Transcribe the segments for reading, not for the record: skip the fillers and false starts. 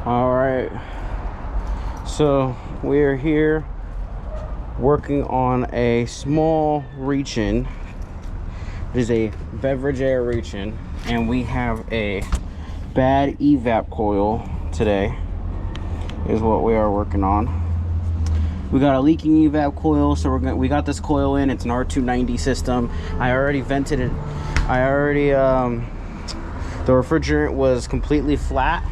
All right, so we're here working on a small reach-in. It is a beverage air reach-in, and we have a bad evap coil today is what we are working on. We got a leaking evap coil, so we got this coil in. It's an R290 system. I already vented it. The refrigerant was completely flat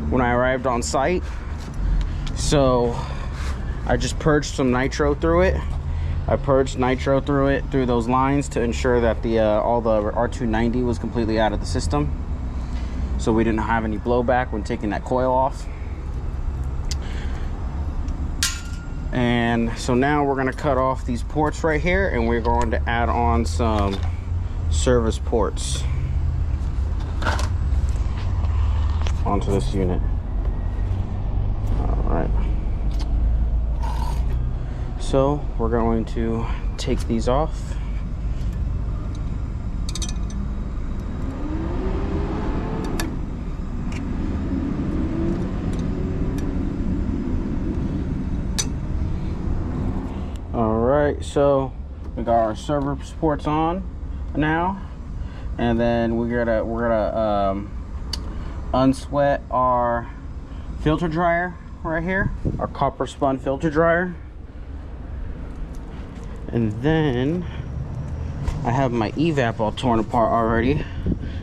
when I arrived on site, so I just purged some nitro through it. I purged nitro through those lines to ensure that all the R290 was completely out of the system, so we didn't have any blowback when taking that coil off. And so now we're going to cut off these ports right here, and we're going to add on some service ports onto this unit. All right, so we're going to take these off. All right, so we got our server ports on now, and then we're gonna unsweat our filter dryer right here, our copper spun filter dryer. And then I have my evap all torn apart already,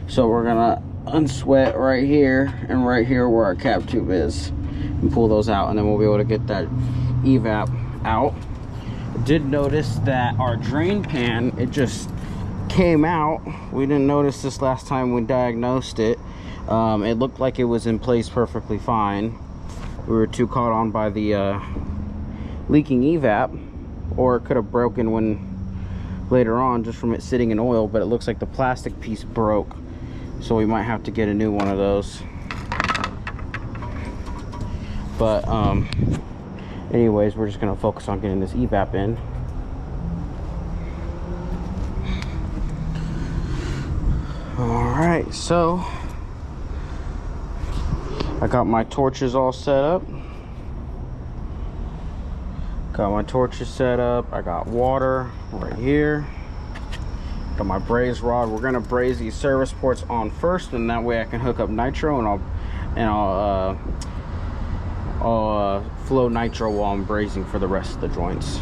so we're gonna unsweat right here and right here where our cap tube is, and pull those out, and then we'll be able to get that evap out. I did notice that our drain pan, it just came out. We didn't notice this last time we diagnosed it. It looked like it was in place perfectly fine. We were too caught on by the leaking evap, or it could have broken when later on just from it sitting in oil, but it looks like the plastic piece broke, so we might have to get a new one of those. But anyways, we're just gonna focus on getting this evap in. All right, so I got my torches all set up. Got my torches set up. I got water right here. Got my braze rod. We're gonna braze these service ports on first, and that way I can hook up nitro, and I'll flow nitro while I'm brazing for the rest of the joints.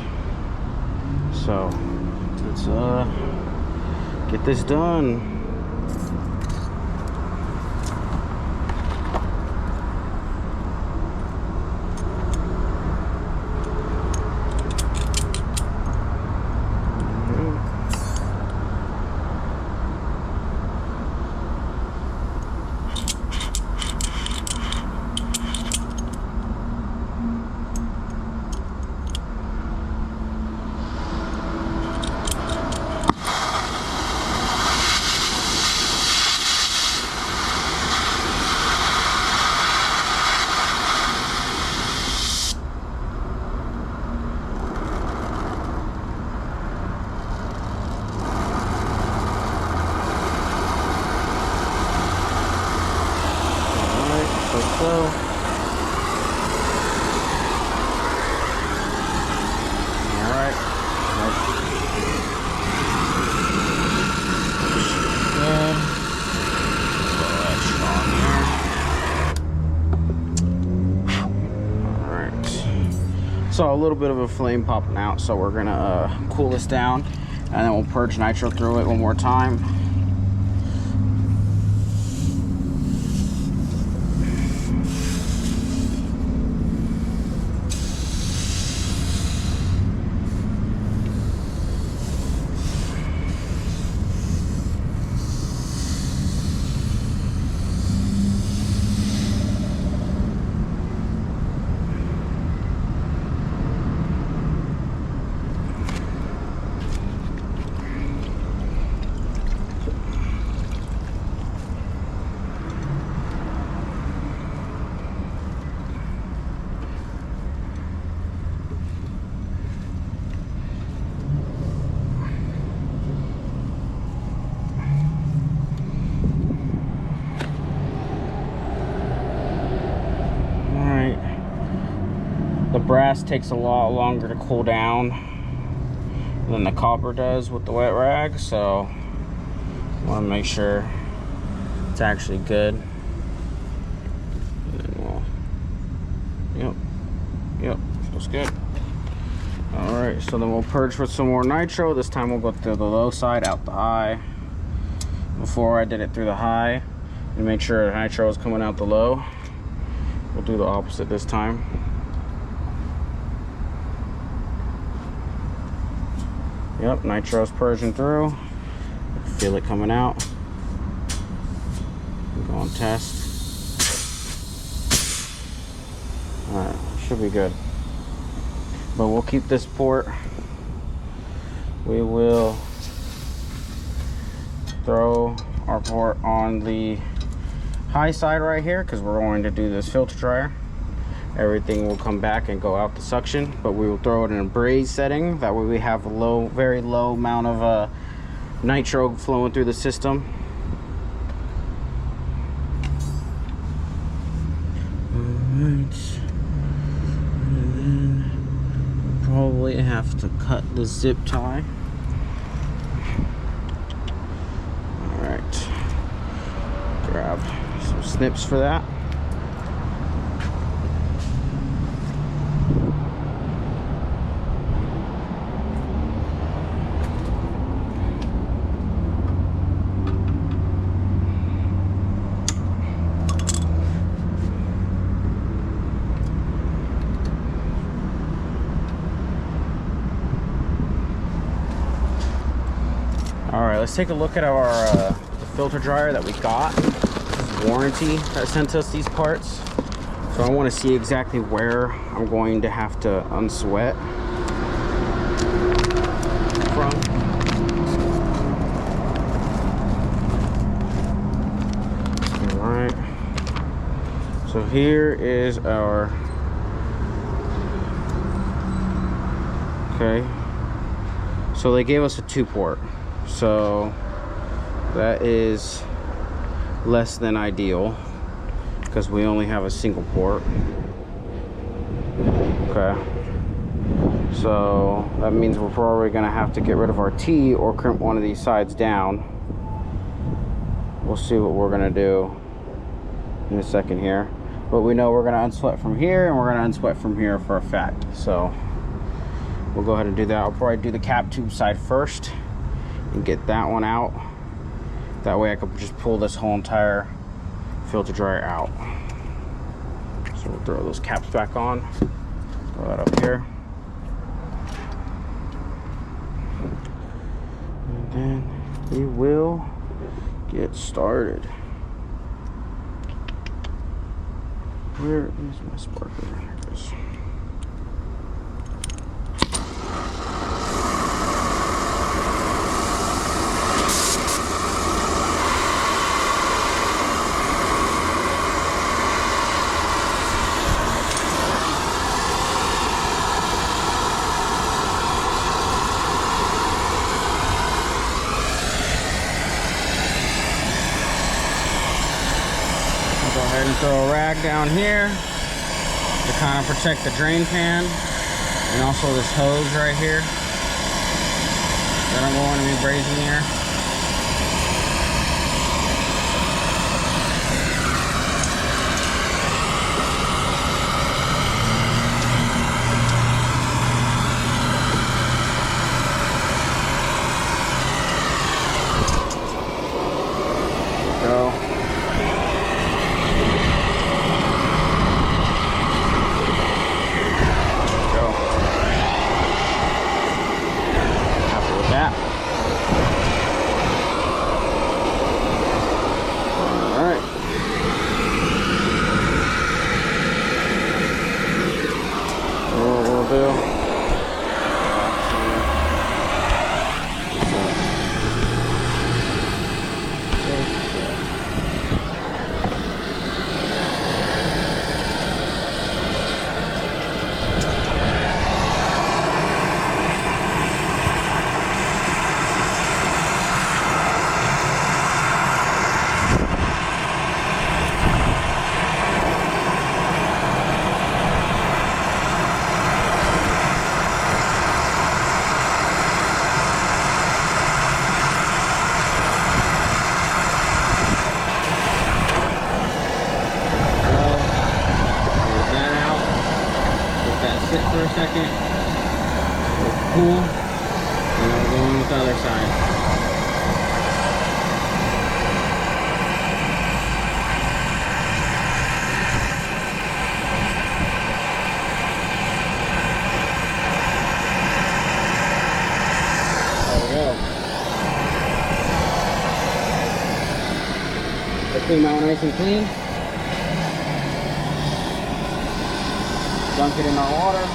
So let's get this done. Saw a little bit of a flame popping out, so we're gonna cool this down, and then we'll purge nitro through it one more time. brass takes a lot longer to cool down than the copper does with the wet rag, so I want to make sure it's actually good. And then we'll, yep, feels good. Alright, so then we'll purge with some more nitro. This time we'll go through the low side, out the high. Before I did it through the high, and make sure the nitro is coming out the low. We'll do the opposite this time. Yep, nitro's purging through. Feel it coming out. Go and test. Alright, should be good. But we'll keep this port. We will throw our port on the high side right here because we're going to do this filter dryer. Everything will come back and go out the suction, but we will throw it in a braze setting. That way we have a low, very low amount of nitro flowing through the system. Alright. And then we'll probably have to cut the zip tie. Alright. Grab some snips for that. Alright, let's take a look at our filter dryer that we got. This is warranty that sent us these parts. So I want to see exactly where I'm going to have to unsweat from. Alright. So here is our... Okay. So they gave us a 2-port. So that is less than ideal because we only have a single port. Okay, so that means we're probably gonna have to get rid of our T or crimp one of these sides down. We'll see what we're gonna do in a second here, but we know we're gonna unsweat from here and we're gonna unsweat from here for a fact. So we'll go ahead and do that. I'll probably do the cap tube side first and get that one out. That way I could just pull this whole entire filter dryer out. So we'll throw those caps back on. Throw that up here. And then we will get started. Where is my sparkler? There it is. Go ahead and throw a rag down here to kind of protect the drain pan and also this hose right here that I'm going to be brazing here. Go. Go. 1 cool. And then we're going with the other side. Clean that one nice and clean. Dunk it in our water.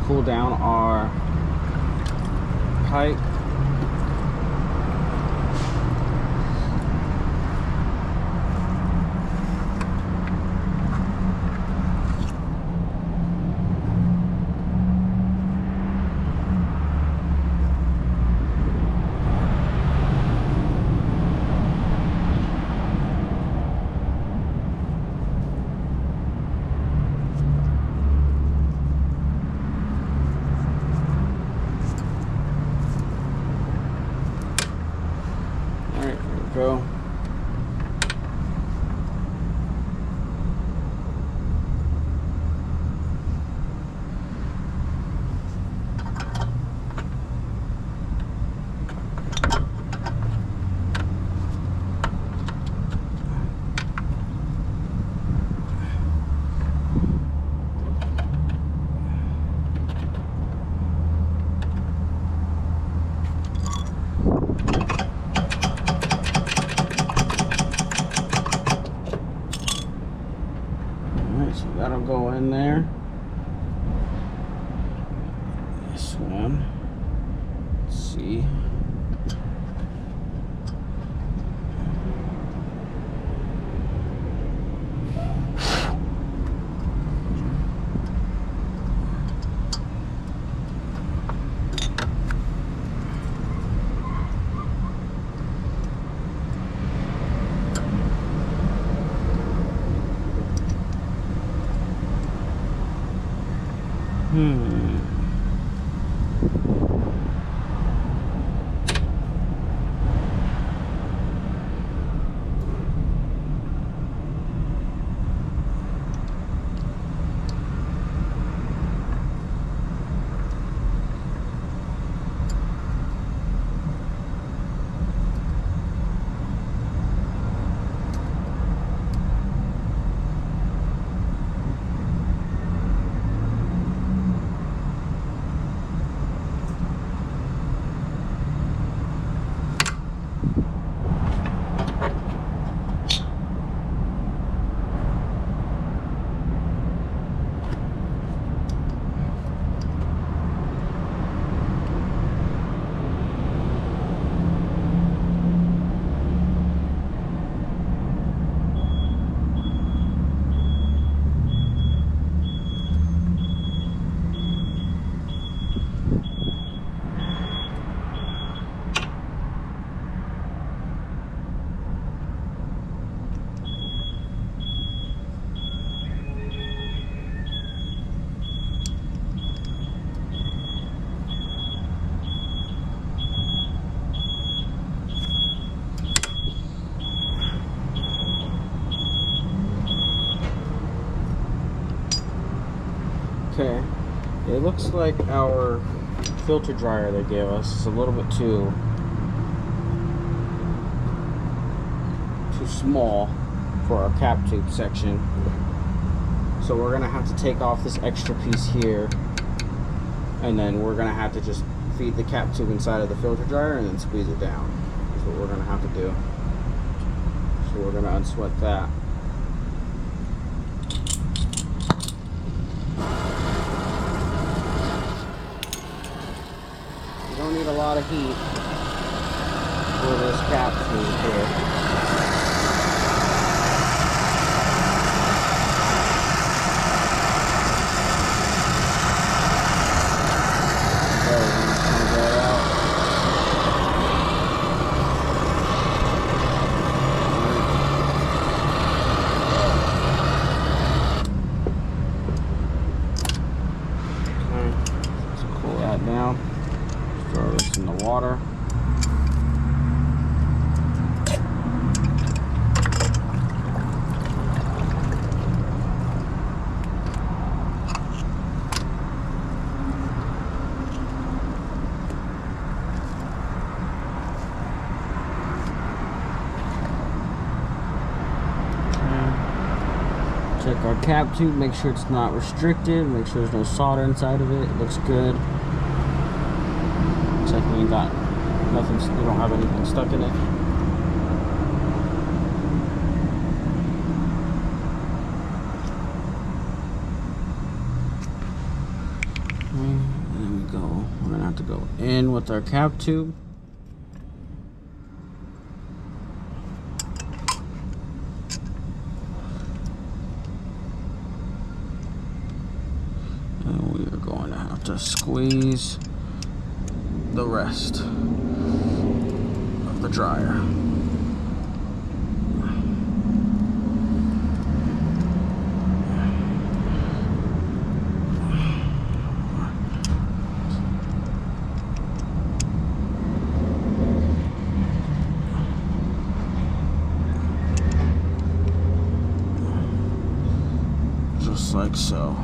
Cool down our pipe. Go. So that'll go in there. This one. Let's see. Okay, it looks like our filter dryer they gave us is a little bit too small for our cap tube section. So we're gonna have to take off this extra piece here, and then we're gonna have to just feed the cap tube inside of the filter dryer and then squeeze it down. That's what we're gonna have to do. So we're gonna unsweat that. a lot of heat for this cap tube here. Down, throw this in the water. Check our cap tube, make sure it's not restricted, make sure there's no solder inside of it. It looks good. Like we ain't got nothing, we don't have anything stuck in it. And then we go, we're gonna have to go in with our cap tube. And we are going to have to squeeze the rest of the dryer. Just like so.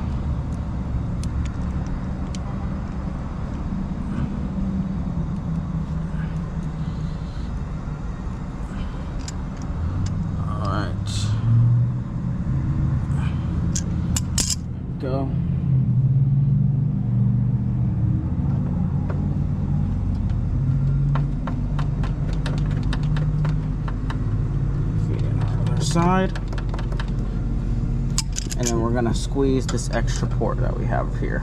Go. Feed it on the other side. And then we're gonna squeeze this extra port that we have here.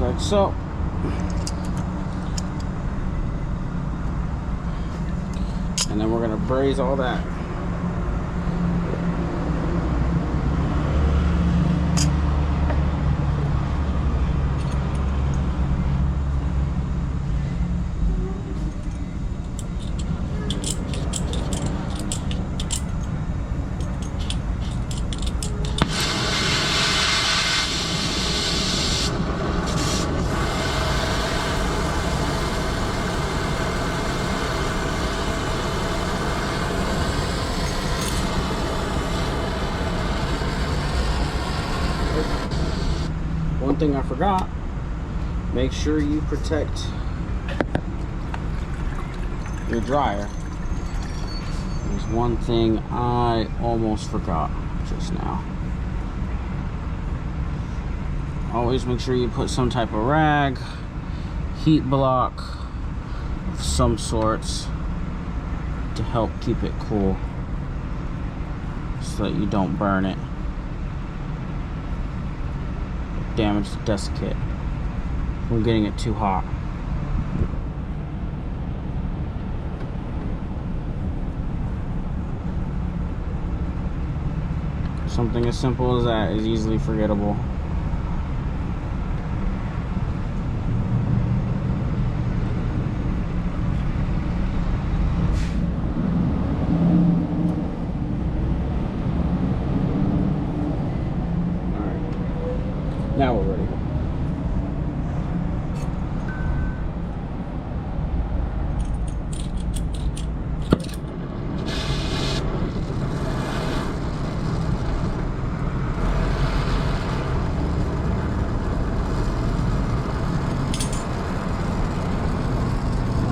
Like so. And then we're gonna braise all that. One thing I forgot, make sure you protect your dryer. There's one thing I almost forgot just now. Always make sure you put some type of rag, heat block of some sorts to help keep it cool so that you don't burn it. Damage the desiccate from getting it too hot. Something as simple as that is easily forgettable. Now we're ready.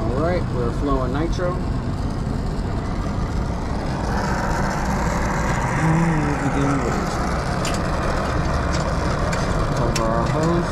Alright, we're flowing nitro. And we begin with cover our hose.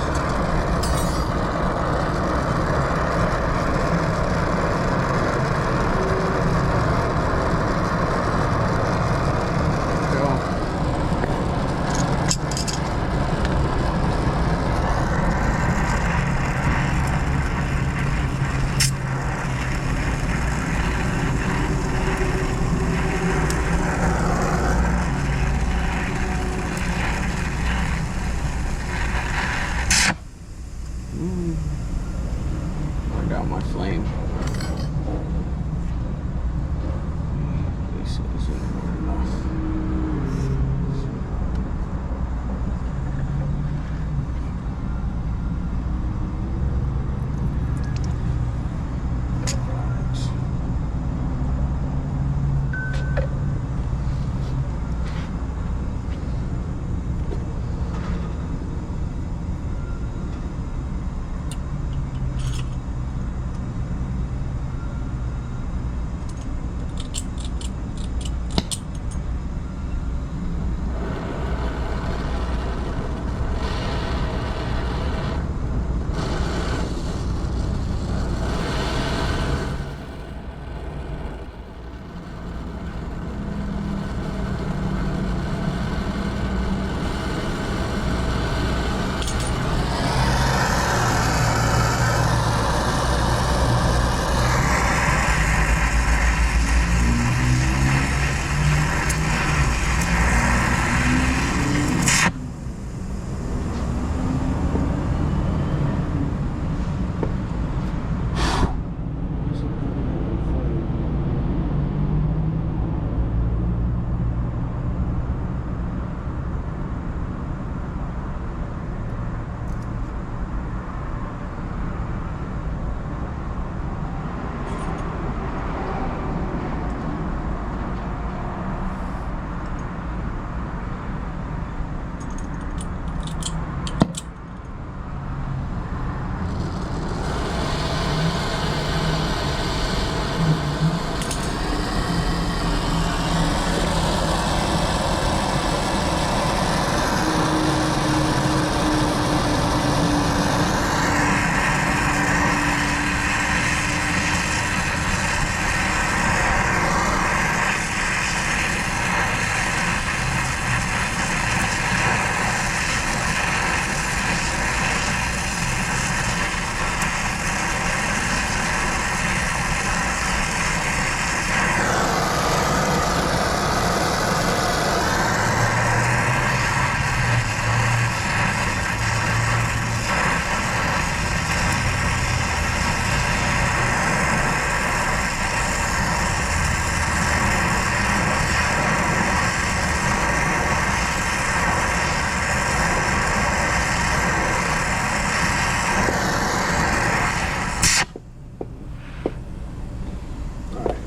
Burned out my flame. This isn't good enough.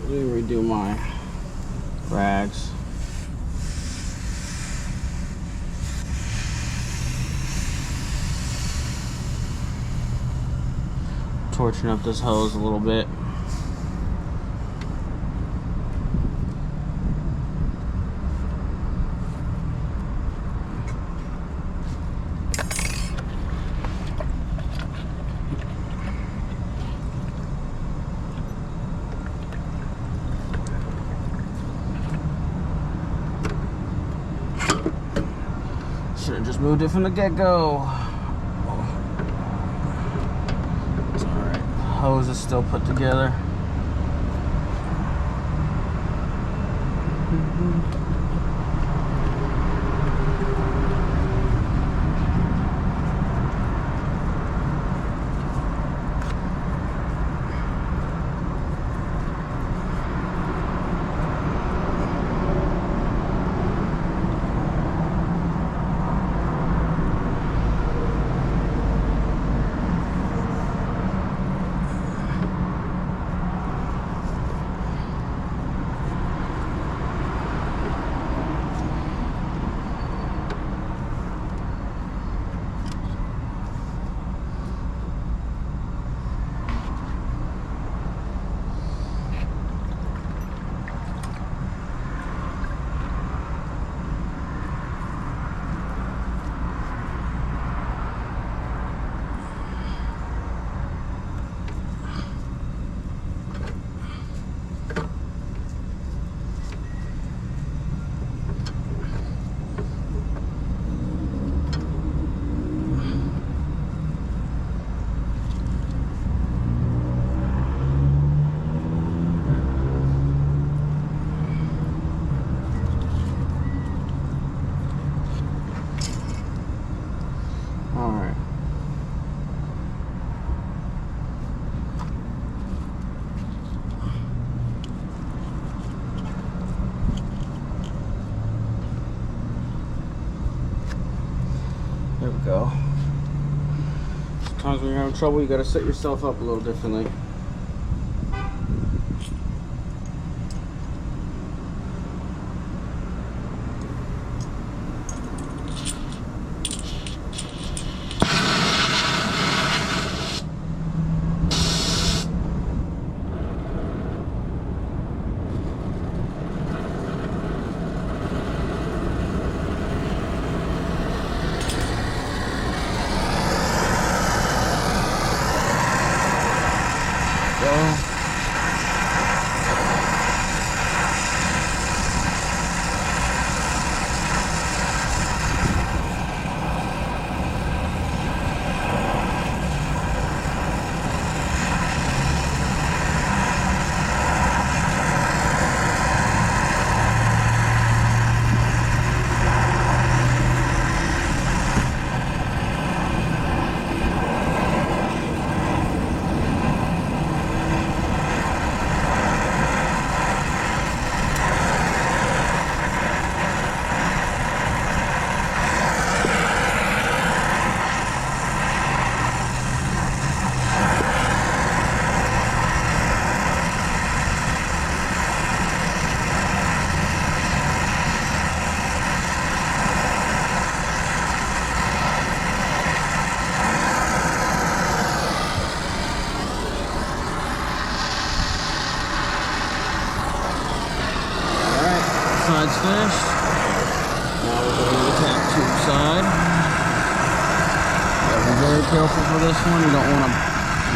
Redo my rags. Torching up this hose a little bit. Should have just moved it from the get-go. It's alright. Hose is still put together. There we go. Sometimes when you're having trouble, you gotta set yourself up a little differently. Side's finished. Now we're going to the tap tube side. Gotta be very careful for this one. You don't want to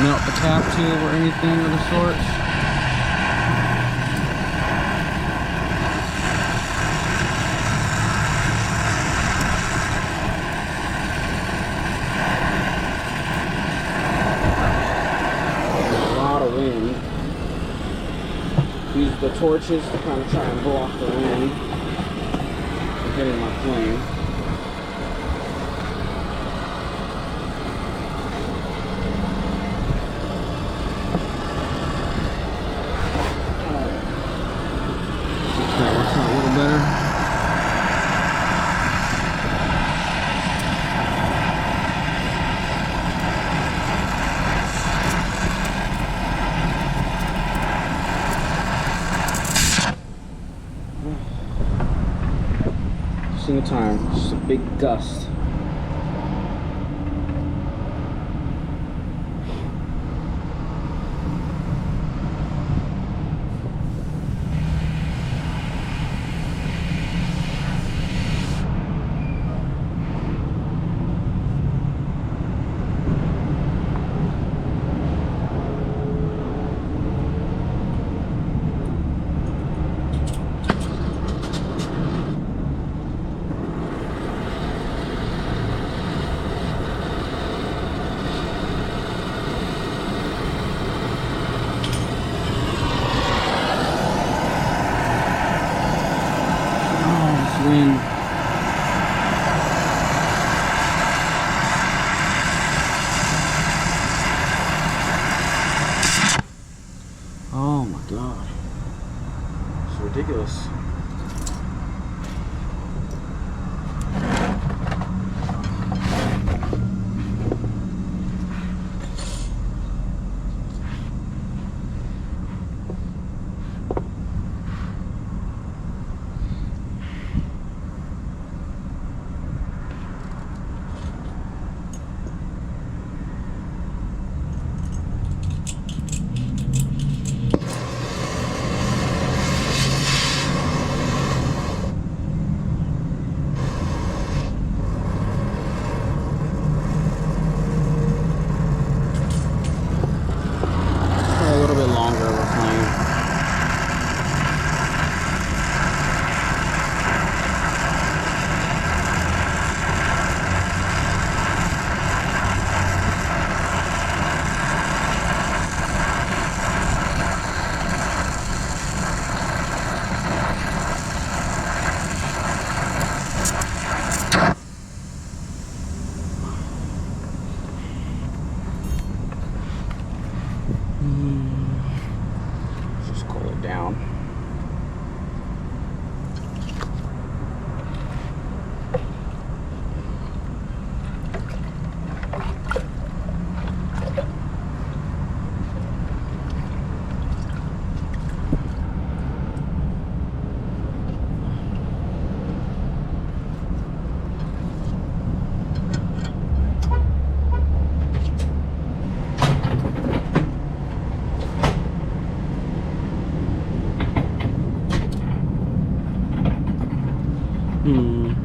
melt the tap tube or anything of the sorts. There's a lot of wind. Use the torches to kind of try and block the wind from hitting my flame. That works out a little better. Single time, just a big gust.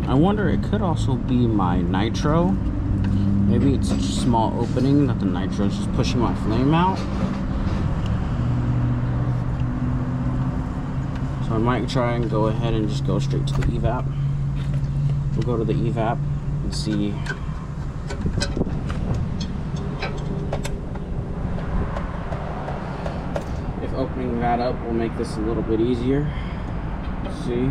I wonder, it could also be my nitro. Maybe it's such a small opening that the nitro is just pushing my flame out. So I might try and go ahead and just go straight to the evap. We'll go to the evap and see. If opening that up will make this a little bit easier. Let's see.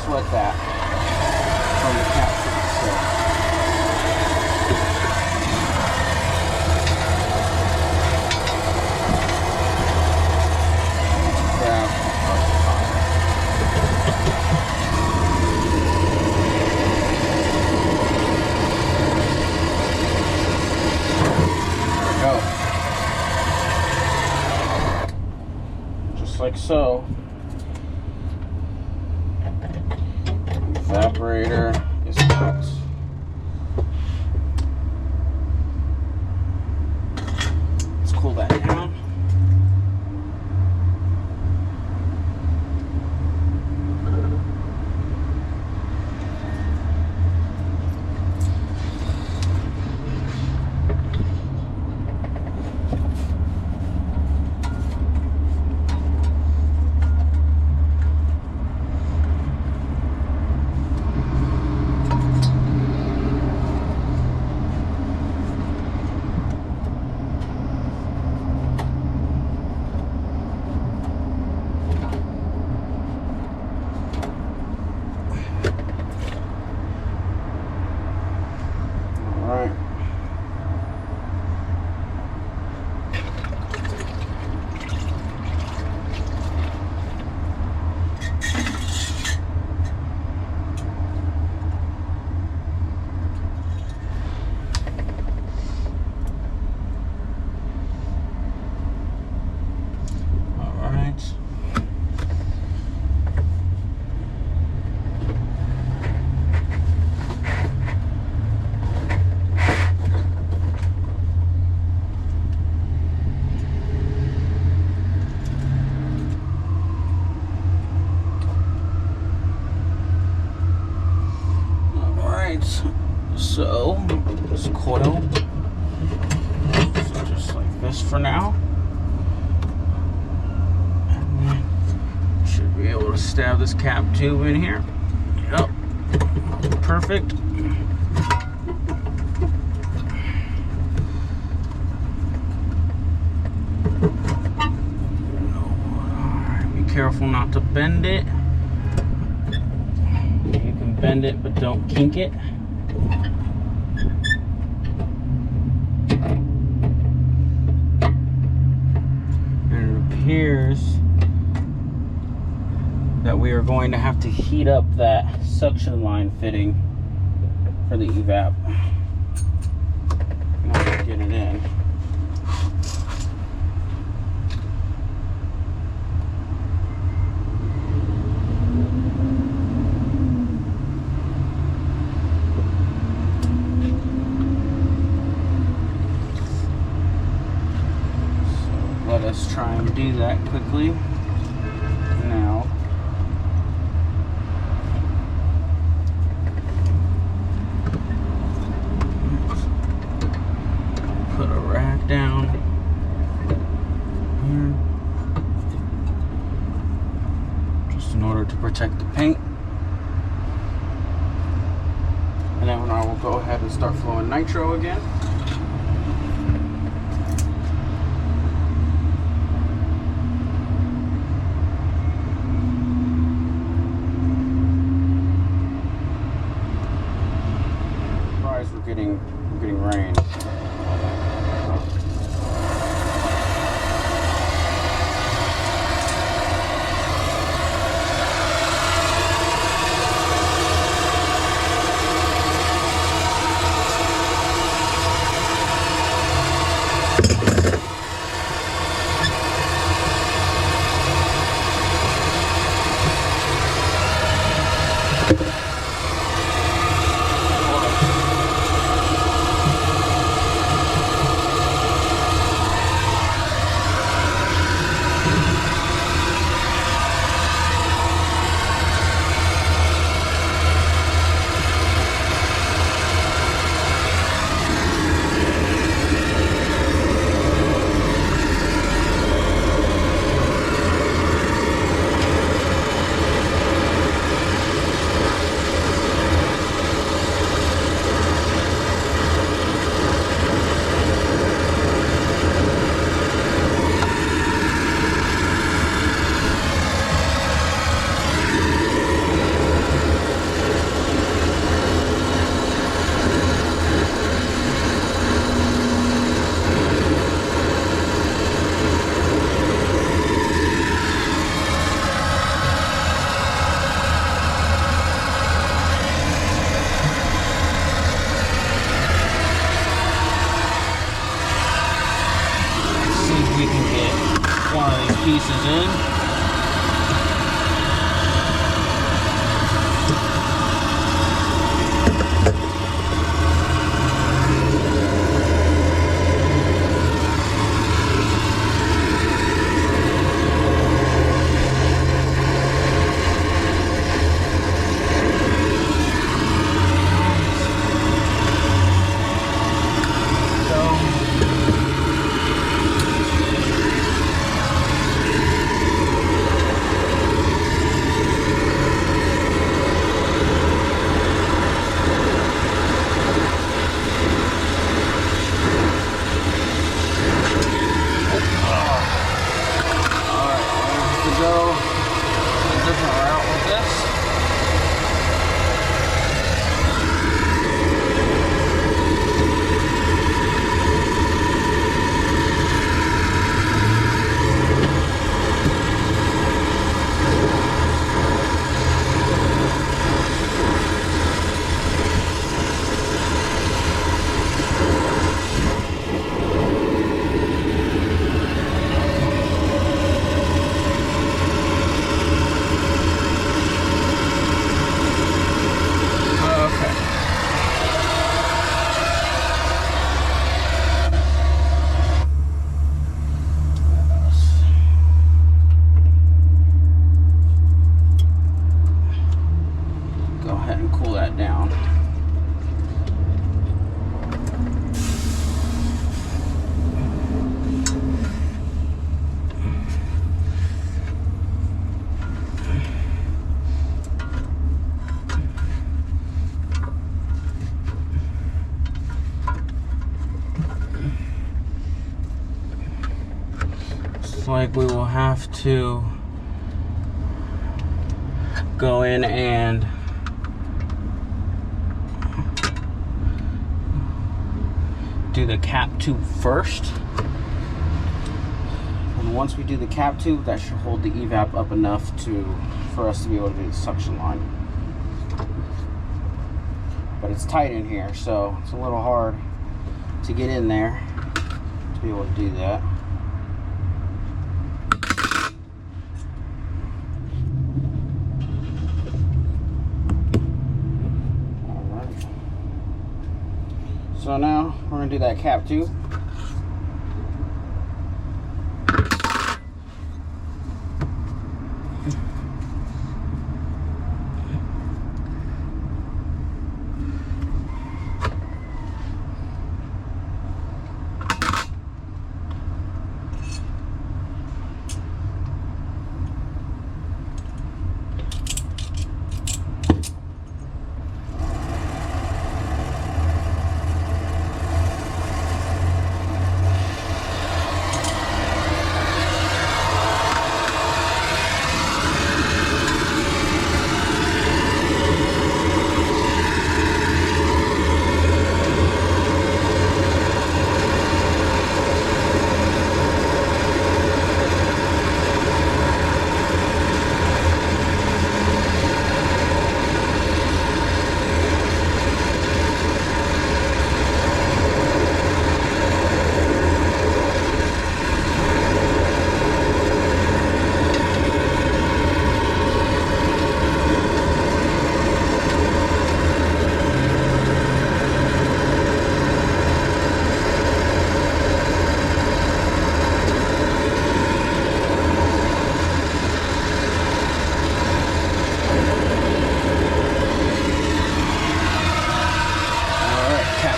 Like that from the capsule itself. Grab there we go. Just like so. Evaporator is out. Let's cool that down. So this coil, so just like this for now. And then should be able to stab this cap tube in here. Yep, perfect. Alright, be careful not to bend it. You can bend it, but don't kink it. And it appears that we are going to have to heat up that suction line fitting for the evap. Now to get it in. So let us try and do that quickly now. Put a rack down here, just in order to protect the paint. And then I will go ahead and start flowing nitro again. Surprised we're getting rain. looks like we will have to go in and do the cap tube first. And once we do the cap tube, that should hold the evap up enough for us to be able to do the suction line. But it's tight in here, so it's a little hard to get in there to be able to do that. Alright. So now we're going to do that cap tube.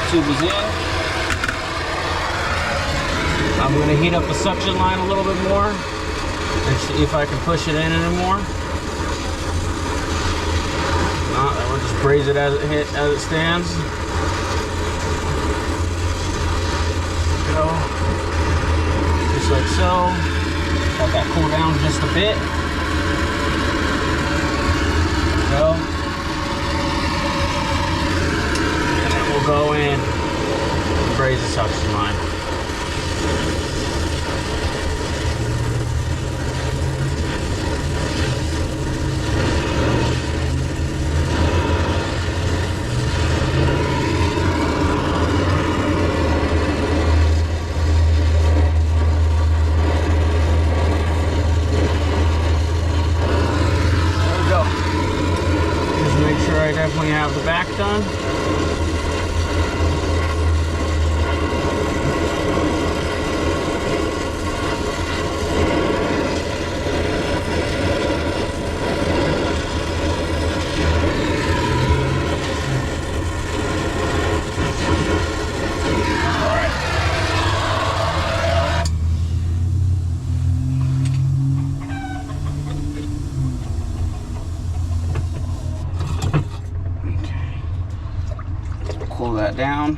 Tube is in. I'm going to heat up the suction line a little bit more and see if I can push it in anymore. Not, we'll just braise it as it stands. Go. Just like so. Let that cool down just a bit. Go. Go in and braise the suction line. There we go. Just make sure I definitely have the back done. Cool that down.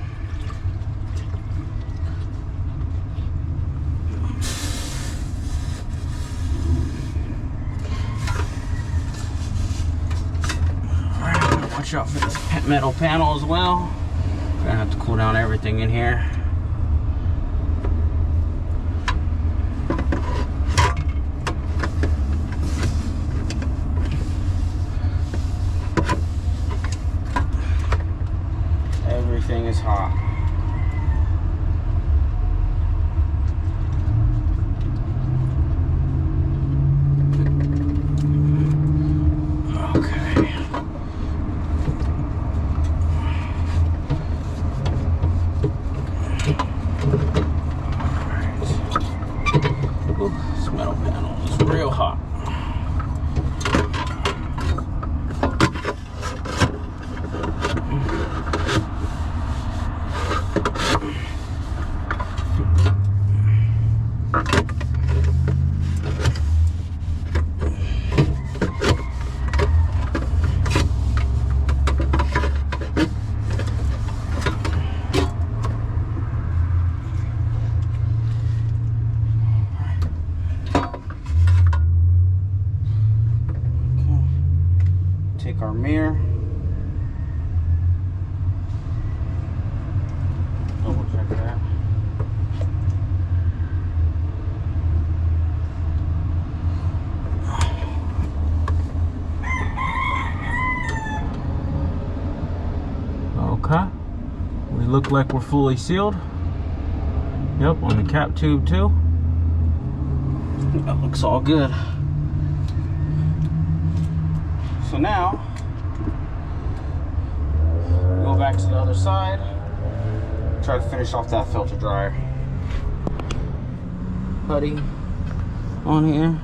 Alright, watch out for this metal panel as well. Gonna have to cool down everything in here. Everything is hot. Okay. Alright. Ooh, this metal panel is real hot. our mirror. Double check that. Okay. We look like we're fully sealed. Yep, on the cap tube too. That looks all good. So now, go back to the other side, try to finish off that filter dryer. Putty on here.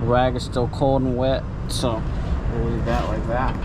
Rag is still cold and wet, so we'll leave that like that.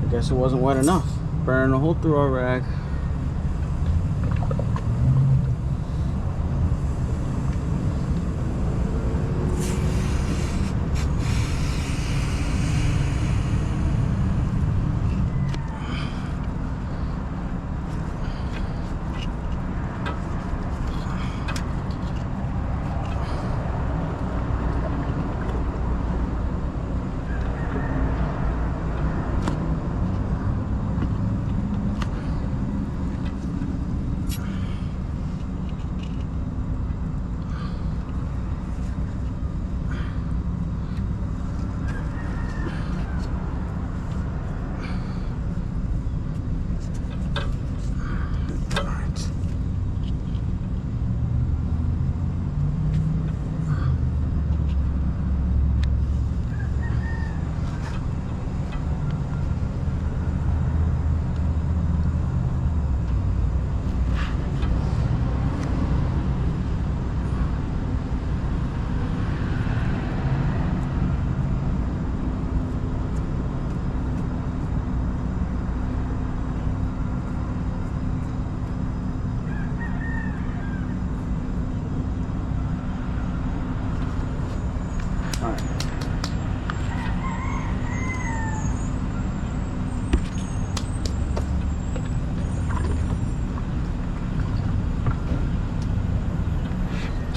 Guess it wasn't wet enough. Burning a hole through our rag.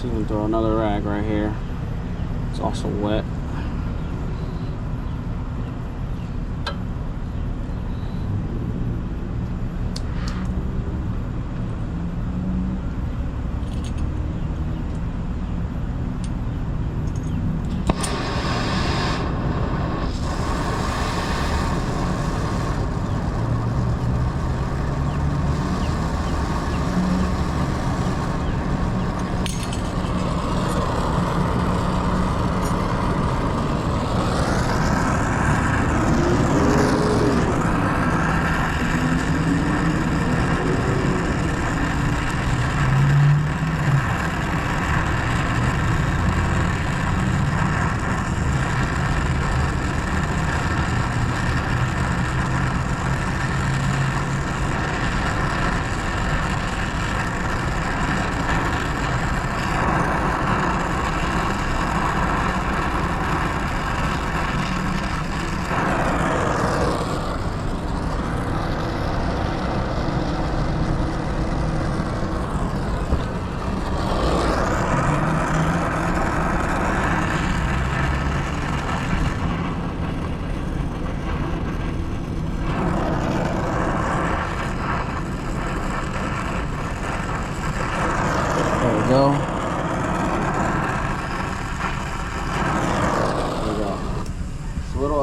Even throw another rag right here. It's also wet.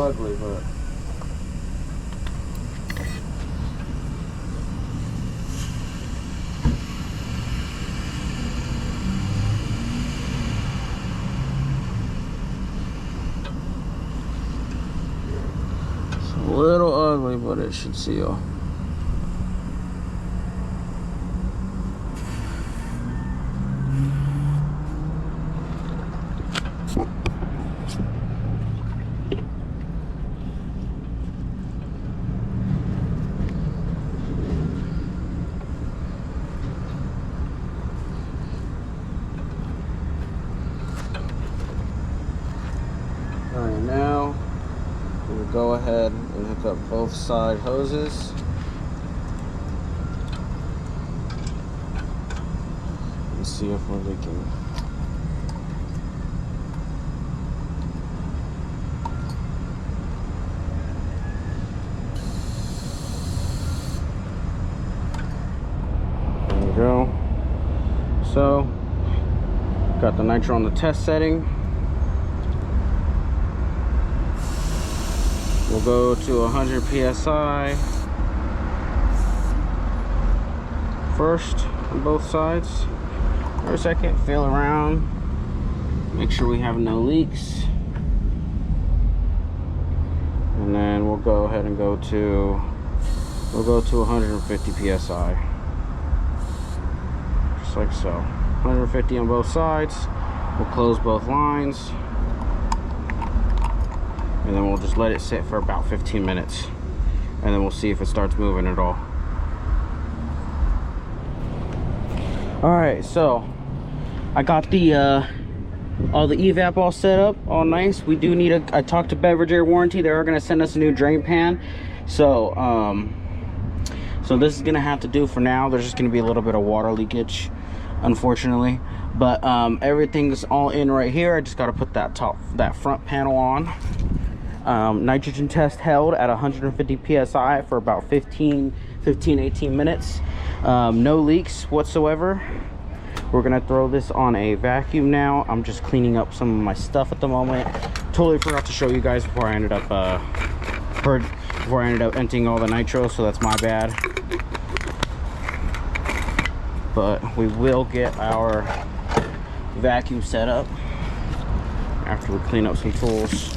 ugly, but it's a little ugly, but it should seal. Alright, now we'll go ahead and hook up both side hoses. And see if we're leaking. There we go. So, got the nitro on the test setting. We'll go to 100 psi first on both sides for a second, feel around, make sure we have no leaks, and then we'll go ahead and go to 150 psi, just like so. 150 on both sides. We'll close both lines, and then we'll just let it sit for about 15 minutes, and then we'll see if it starts moving at all. All right, so I got the all the evap all set up, all nice. We do need I talked to Beverage Air Warranty. They are going to send us a new drain pan, so so this is going to have to do for now. There's just going to be a little bit of water leakage, unfortunately, but everything's all in right here. I just got to put that front panel on. Nitrogen test held at 150 psi for about 18 minutes. No leaks whatsoever. We're gonna throw this on a vacuum now. I'm just cleaning up some of my stuff at the moment. Totally forgot to show you guys before I ended up emptying all the nitro, so that's my bad. But we will get our vacuum set up after we clean up some tools.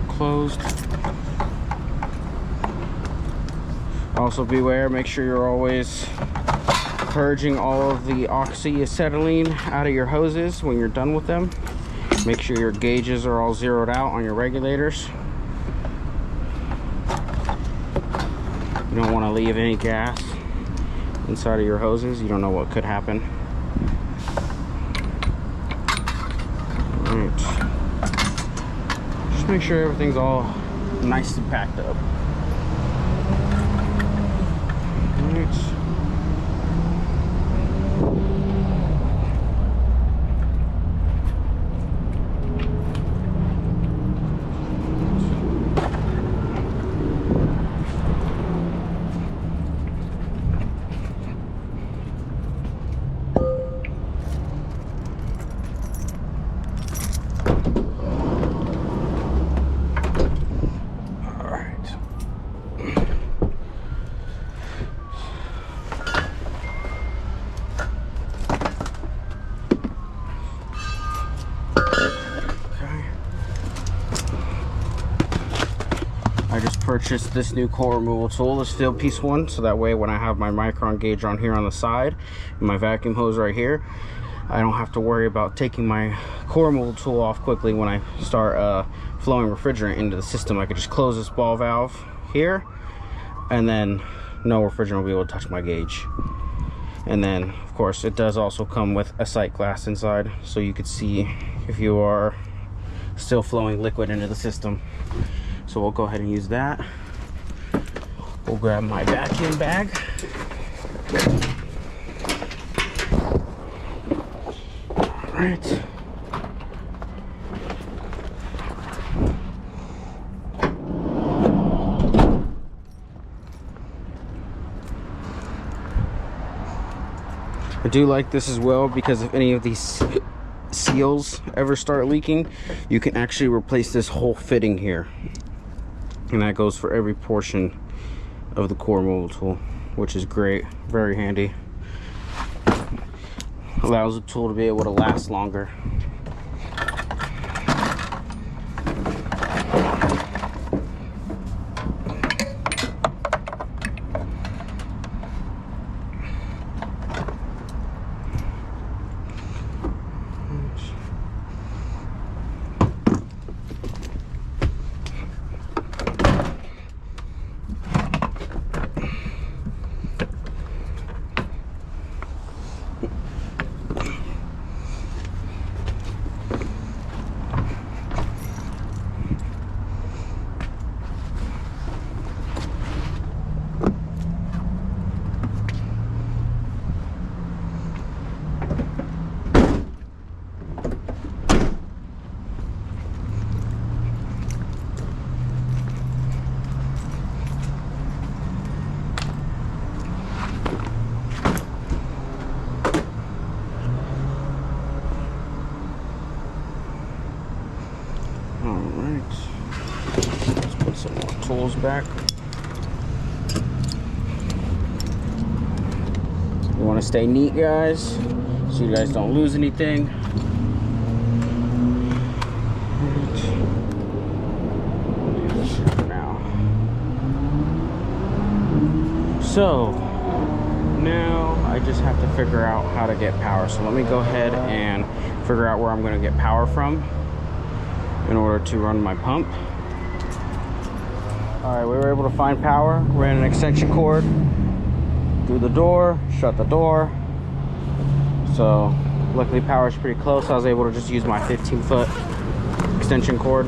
Closed. Also beware, make sure you're always purging all of the oxyacetylene out of your hoses when you're done with them. Make sure your gauges are all zeroed out on your regulators. You don't want to leave any gas inside of your hoses. You don't know what could happen. All right. Make sure everything's all nice and packed up. Right. I just purchased this new core removal tool, this field piece one, so that way when I have my micron gauge on here on the side and my vacuum hose right here, I don't have to worry about taking my core removal tool off quickly when I start flowing refrigerant into the system. I could just close this ball valve here, and then no refrigerant will be able to touch my gauge. And then of course it does also come with a sight glass inside, so you could see if you are still flowing liquid into the system. So we'll go ahead and use that. We'll grab my vacuum bag. All right. I do like this as well because if any of these seals ever start leaking, you can actually replace this whole fitting here, and that goes for every portion of the core removal tool, which is great, very handy. Allows the tool to be able to last longer. Let's put some more tools back. You want to stay neat, guys, so you guys don't lose anything. Do this for now. So now I just have to figure out how to get power. So let me go ahead and figure out where I'm going to get power from in order to run my pump. All right, we were able to find power. Ran an extension cord through the door, shut the door. So luckily power is pretty close. I was able to just use my 15-foot extension cord.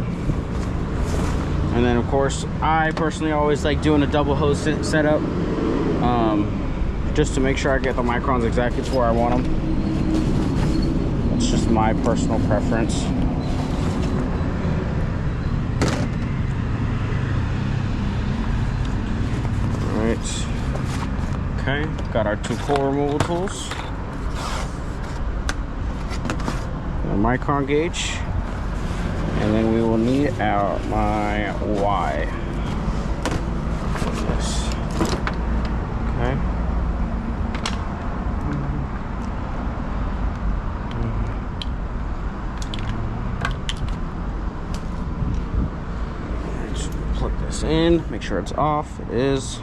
And then of course, I personally always like doing a double hose setup, just to make sure I get the microns exactly to where I want them. It's just my personal preference. Okay, got our two core removal tools, a micron gauge, and then we will need my Y. Yes. Okay. Just plug this in, make sure it's off. It is.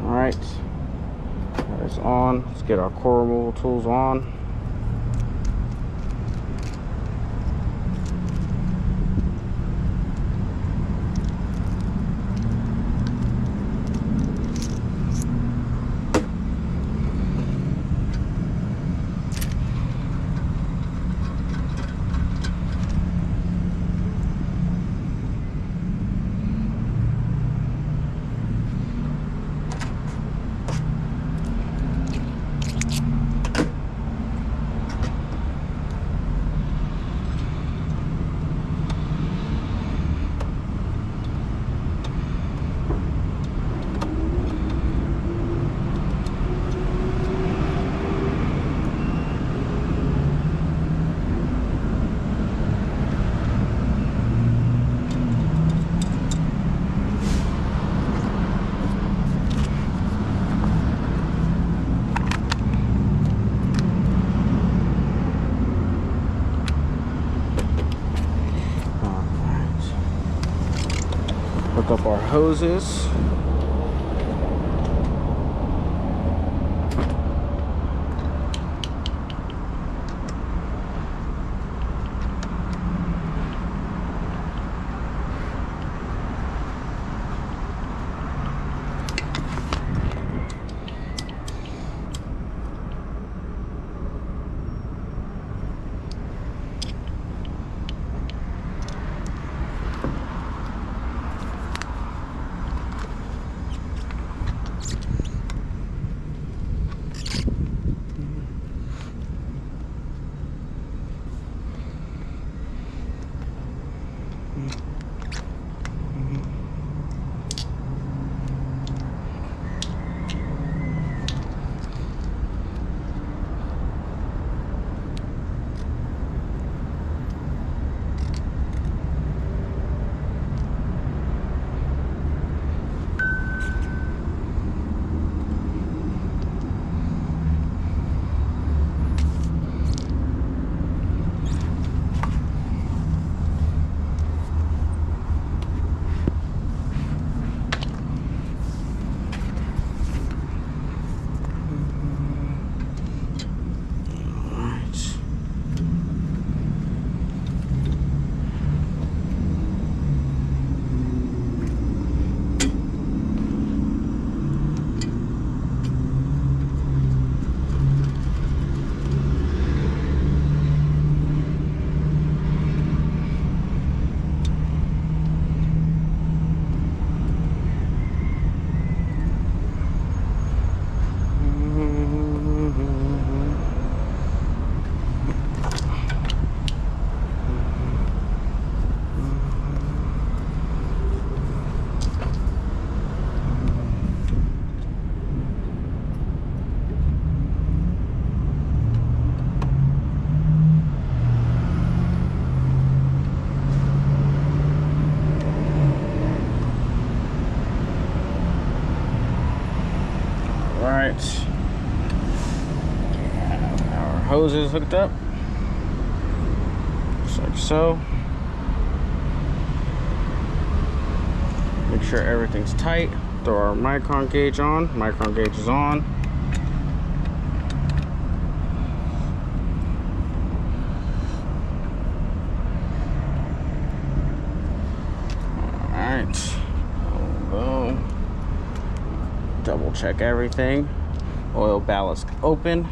Alright, that is on. Let's get our core removal tools on. Hook up our hoses. hoses hooked up, just like so. Make sure everything's tight. Throw our micron gauge on. Micron gauge is on. Alright. Go. Double check everything. Oil ballast open.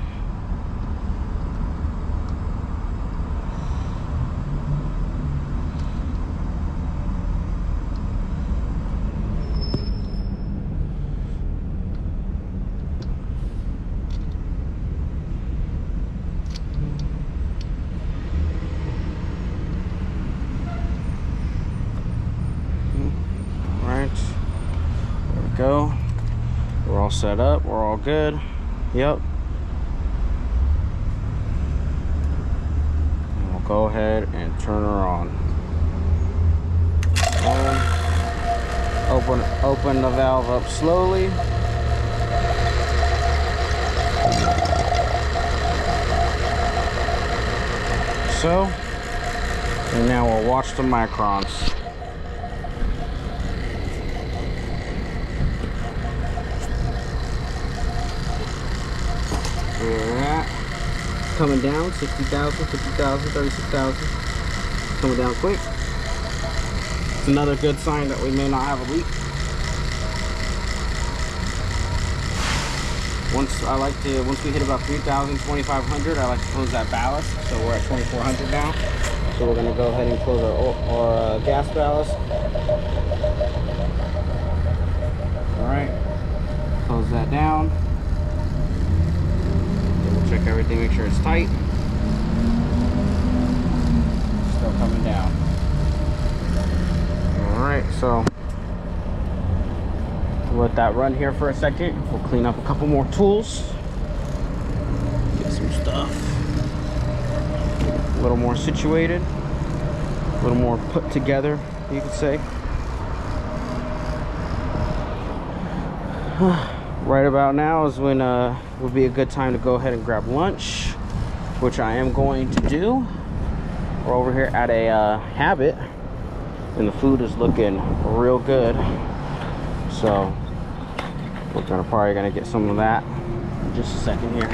There we go. We're all set up. We're all good. Yep. And we'll go ahead and turn her on. Open the valve up slowly. So, and now we'll watch the microns. Alright, coming down, 60,000, 50,000, 36,000. Coming down quick. It's another good sign that we may not have a leak. Once we hit about 3,000, 2,500, I like to close that ballast. So we're at 2,400 now. So we're gonna go ahead and close our gas ballast. Alright, close that down. Check everything, make sure it's tight. Still coming down. Alright, so we'll let that run here for a second. We'll clean up a couple more tools. Get some stuff a little more situated, a little more put together, you could say. Right about now is when would be a good time to go ahead and grab lunch, which I am going to do. We're over here at a Habit, and the food is looking real good. So we're probably gonna get some of that in just a second here.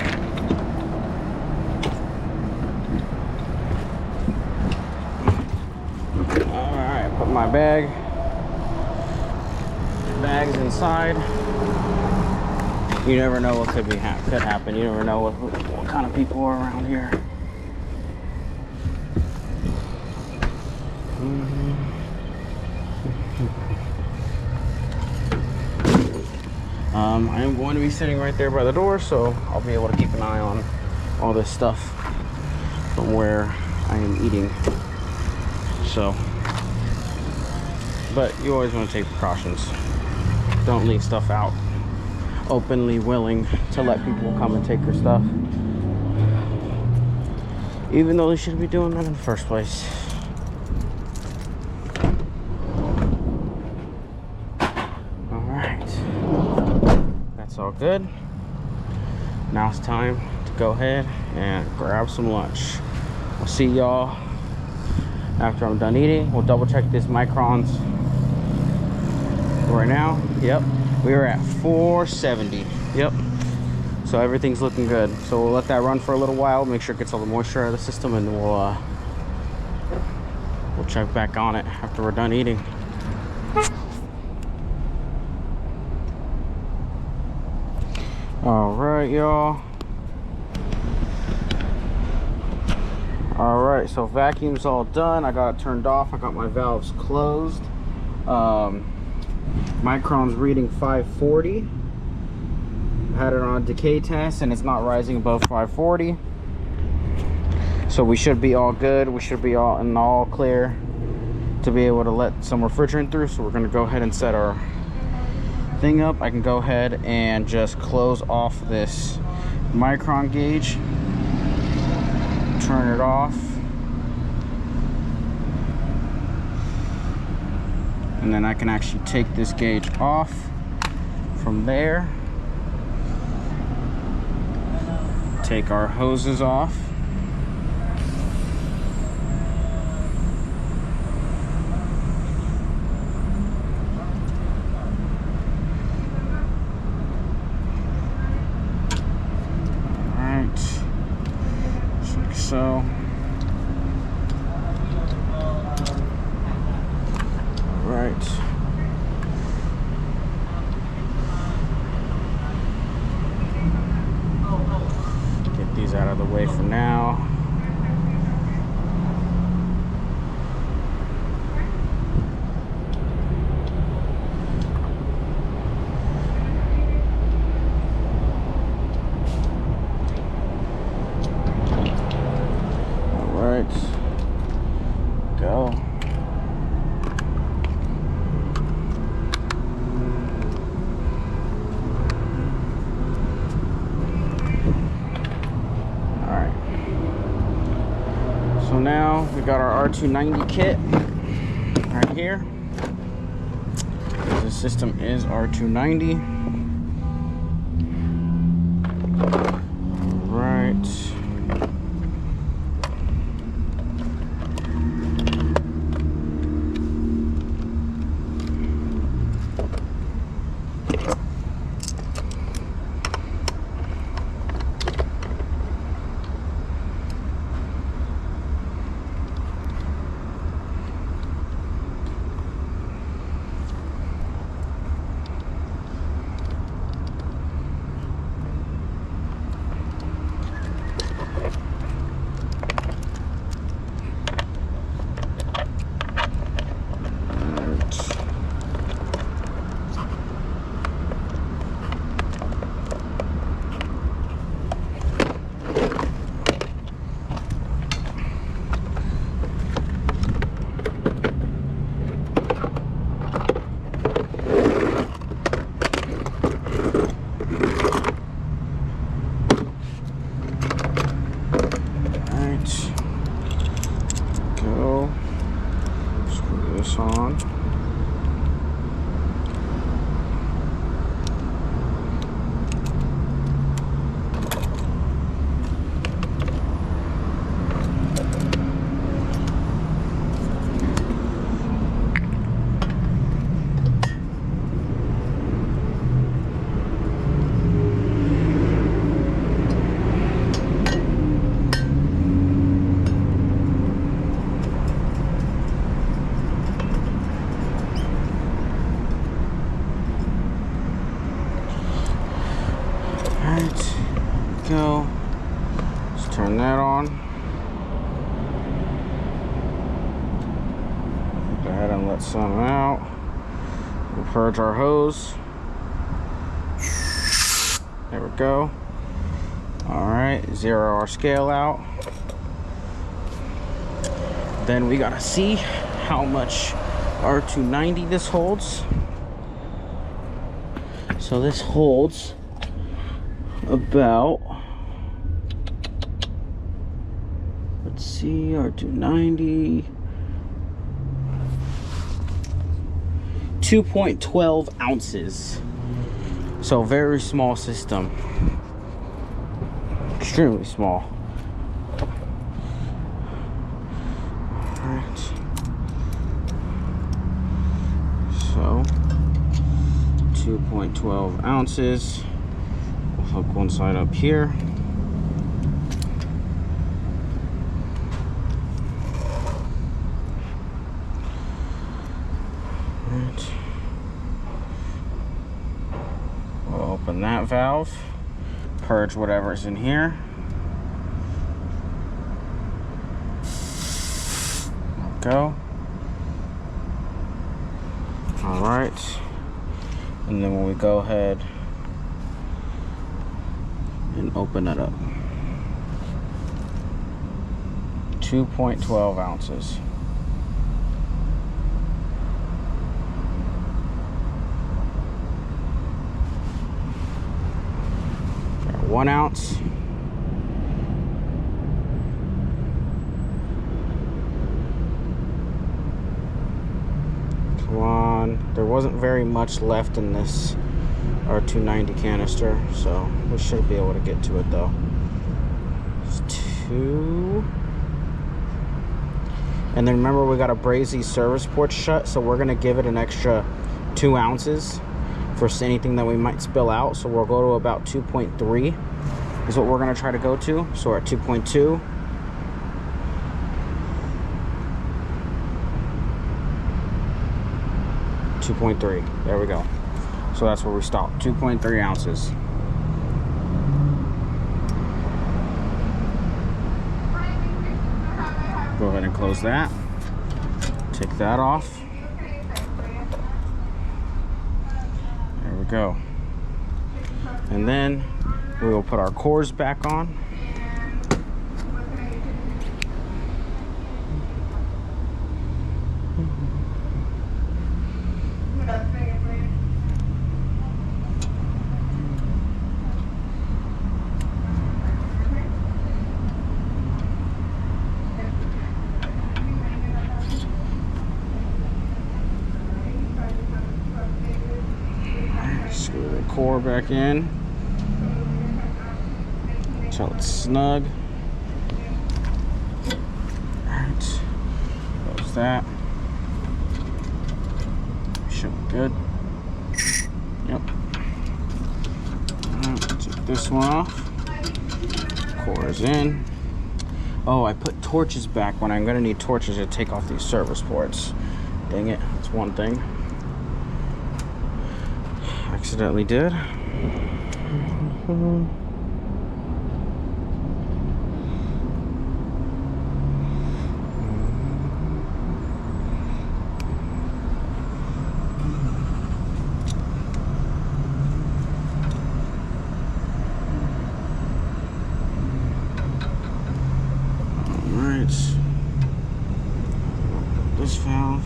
All right, put my bags inside. You never know what could happen. You never know what kind of people are around here. I am going to be sitting right there by the door, so I'll be able to keep an eye on all this stuff from where I am eating. So, but you always want to take precautions. Don't leave stuff out openly willing to let people come and take your stuff, even though they shouldn't be doing that in the first place. All right, that's all good. Now it's time to go ahead and grab some lunch. I'll see y'all after I'm done eating. We'll double check this microns right now. Yep, we are at 470. Yep, so everything's looking good. So we'll let that run for a little while, make sure it gets all the moisture out of the system, and we'll check back on it after we're done eating. All right, y'all. All right, so vacuum's all done. I got it turned off. I got my valves closed. Micron's reading 540. Had it on a decay test and it's not rising above 540. So we should be all good. We should be all clear to be able to let some refrigerant through. So we're gonna go ahead and set our thing up. I can go ahead and just close off this micron gauge, turn it off, and then I can actually take this gauge off from there, take our hoses off, go. Right. Get these out of the way for now. All right. Go. So now we got our R290 kit right here. The system is R290. All right. Go. Screw this on. Go. Let's turn that on. Go ahead and let some out. We'll purge our hose. There we go. Alright, zero our scale out. Then we gotta see how much R290 this holds. So this holds about, let's see, R290, 2.12 ounces. So very small system, extremely small. All right. So 2.12 ounces. Hook one side up here. Right. We'll open that valve, purge whatever's in here. Go. All right. And then when we go ahead and open it up, 2.12 ounces. Got 1 ounce. Come on, there wasn't very much left in this R290 canister, so we should be able to get to it though. It's 2. And then remember, we got to braze these service ports shut, so we're gonna give it an extra 2 ounces for anything that we might spill out. So we'll go to about 2.3 is what we're gonna try to go to. So we're at 2.2. 2.3. There we go. So that's where we stopped. 2.3 ounces. Go ahead and close that. Take that off. There we go. And then we will put our cores back on. Screw the core back in until it's snug. Alright, close that. Should be good. Yep. Alright, take this one off. Core is in. Oh, I put torches back when I'm going to need torches to take off these service ports. Dang it, that's one thing. Accidentally did. Alright. This valve.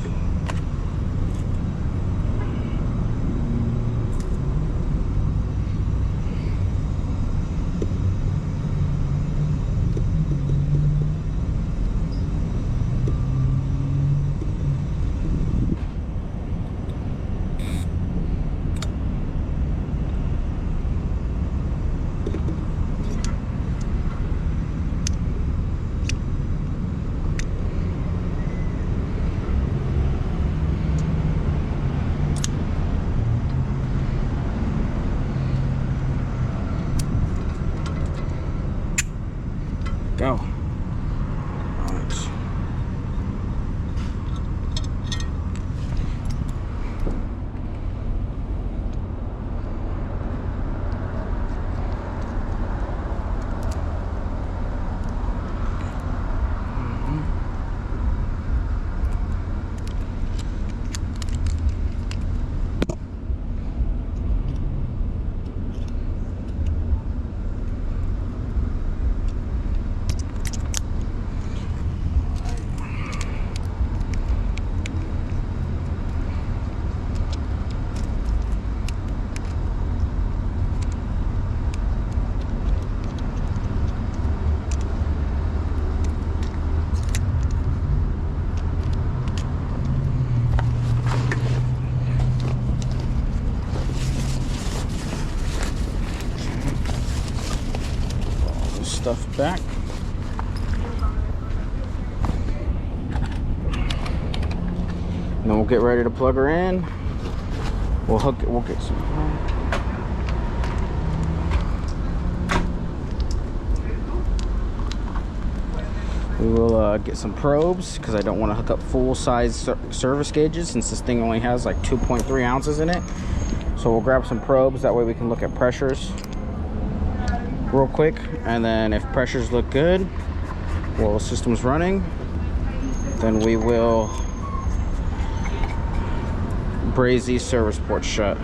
Go. Right. Stuff back. And then we'll get ready to plug her in. We'll hook it, we'll get some. We will get some probes because I don't want to hook up full-size service gauges since this thing only has like 2.3 ounces in it. So we'll grab some probes, that way we can look at pressures real quick, and then if pressures look good, well, the system's running, then we will braze these service ports shut.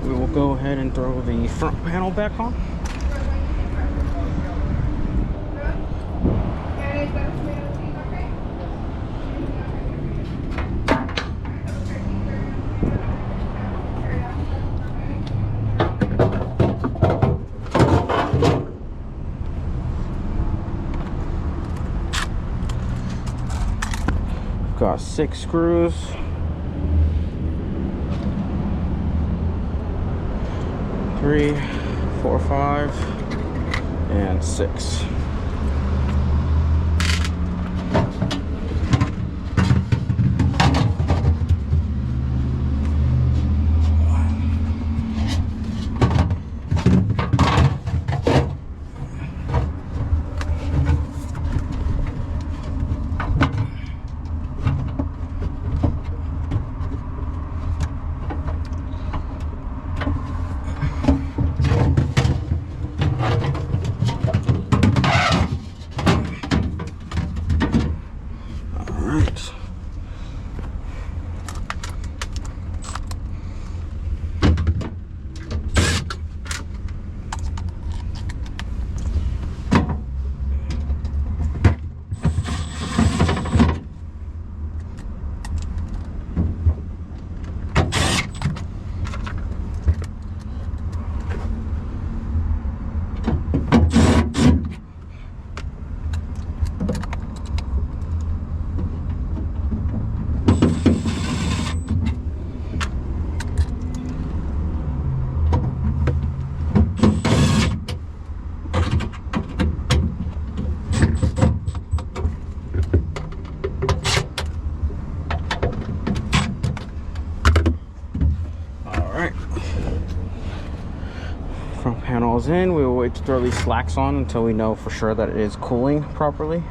we will go ahead and throw the front panel back on. Got 6 screws. 3, 4, 5, and 6. Front panel is in. We will wait to throw these slacks on until we know for sure that it is cooling properly.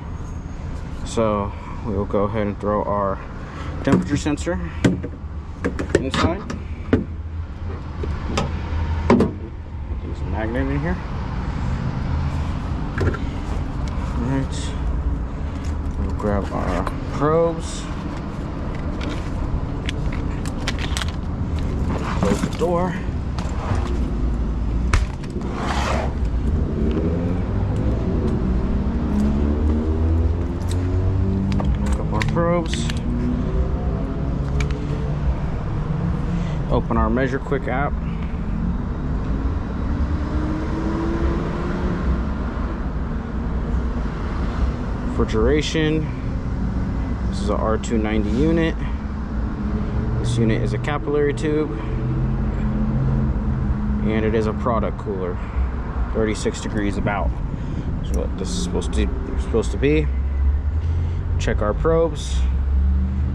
So we will go ahead and throw our temperature sensor inside. There's a magnet in here. Alright. We'll grab our probes. Close the door. Probes. Open our Measure Quick app. Refrigeration. This is a R290 unit. This unit is a capillary tube, and it is a product cooler. 36 degrees about is what this is supposed to be. Check our probes.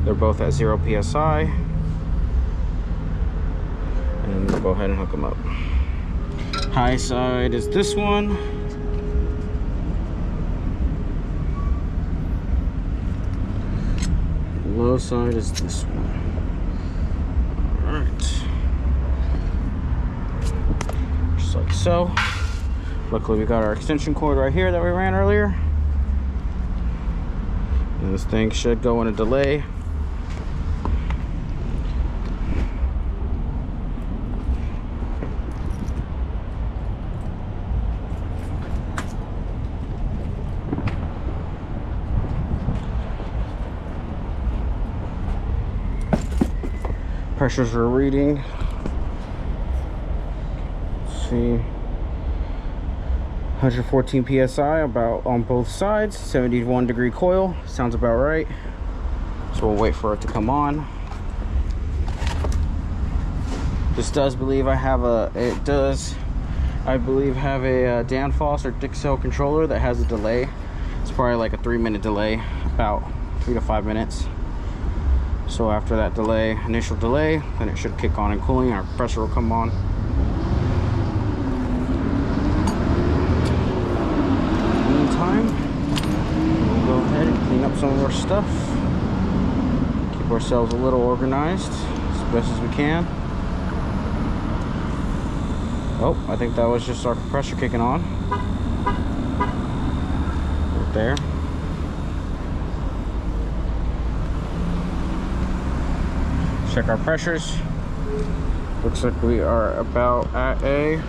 They're both at 0 psi, and we'll go ahead and hook them up. High side is this one. Low side is this one. All right, just like so. Luckily we got our extension cord right here that we ran earlier. And this thing should go in a delay. Pressures are reading. Let's see. 114 psi about on both sides. 71 degree coil. Sounds about right. So we'll wait for it to come on. This does believe I believe have a Danfoss or Dixell controller that has a delay. It's probably like a 3-minute delay, about 3 to 5 minutes. So after that delay, initial delay, then it should kick on and cooling. Our pressure will come on. We'll go ahead and clean up some of our stuff, keep ourselves a little organized as best as we can. Oh, I think that was just our compressor kicking on right there. Check our pressures. Looks like we are about at a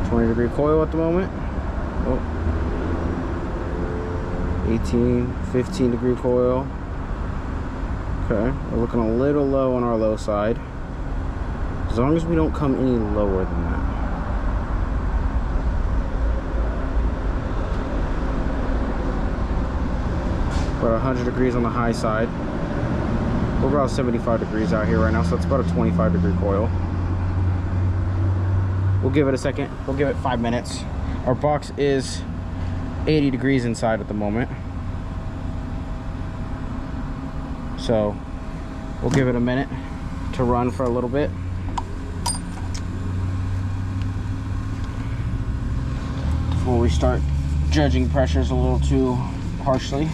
20-degree coil at the moment. Oh. 18, 15-degree coil. Okay, we're looking a little low on our low side. As long as we don't come any lower than that. About 100 degrees on the high side. We're about 75 degrees out here right now, so it's about a 25-degree coil. We'll give it a second. We'll give it 5 minutes. Our box is 80 degrees inside at the moment. So we'll give it a minute to run for a little bit. Before we start judging pressures a little too harshly.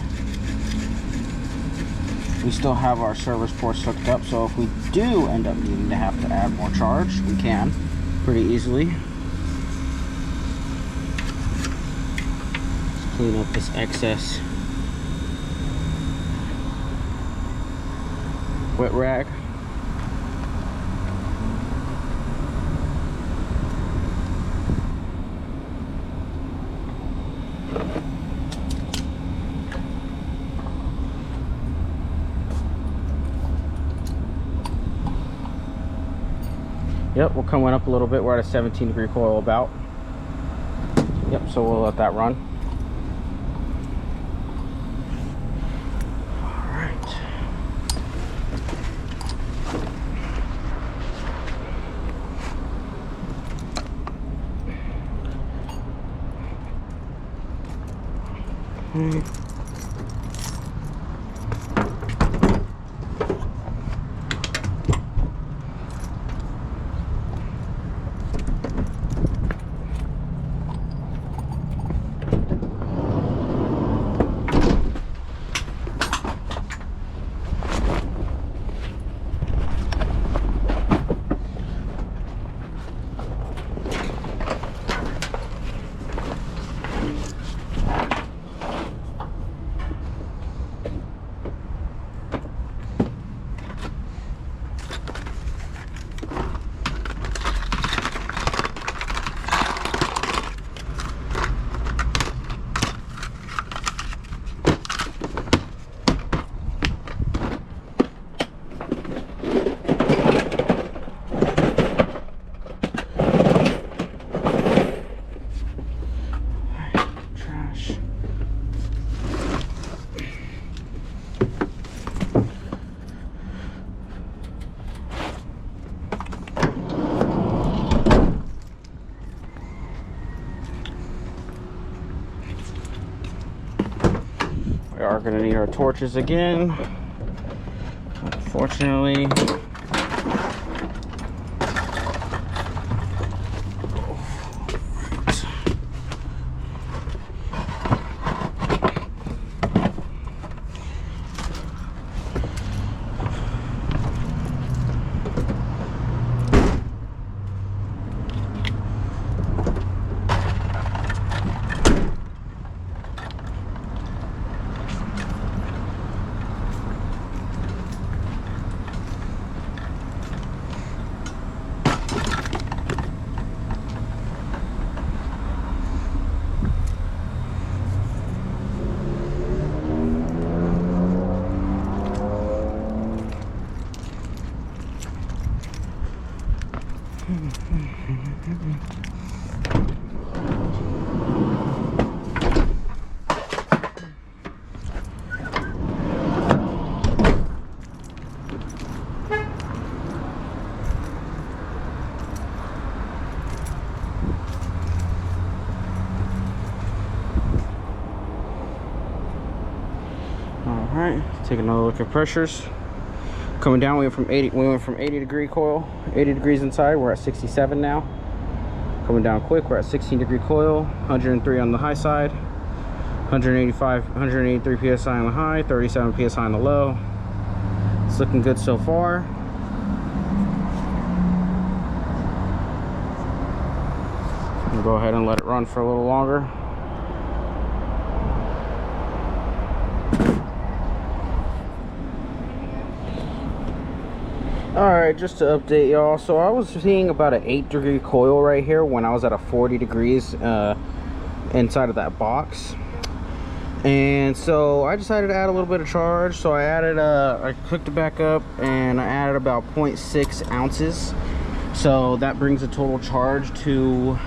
We still have our service ports hooked up, so if we do end up needing to have to add more charge, we can pretty easily. Let's clean up this excess wet rag. Yep, we're coming up a little bit. We're at a 17-degree coil about. Yep, so we'll let that run. All right. Okay. We are going to need our torches again. Unfortunately, Alright, take another look at pressures. Coming down, we went from 80 degree coil, 80 degrees inside, we're at 67 now. Coming down quick, we're at 16-degree coil, 103 on the high side, 183 psi on the high, 37 psi on the low. It's looking good so far. We'll go ahead and let it run for a little longer. Alright, just to update y'all, so I was seeing about an 8-degree coil right here when I was at a 40 degrees inside of that box. And so I decided to add a little bit of charge, so I added I hooked it back up and I added about 0.6 ounces. So that brings the total charge to,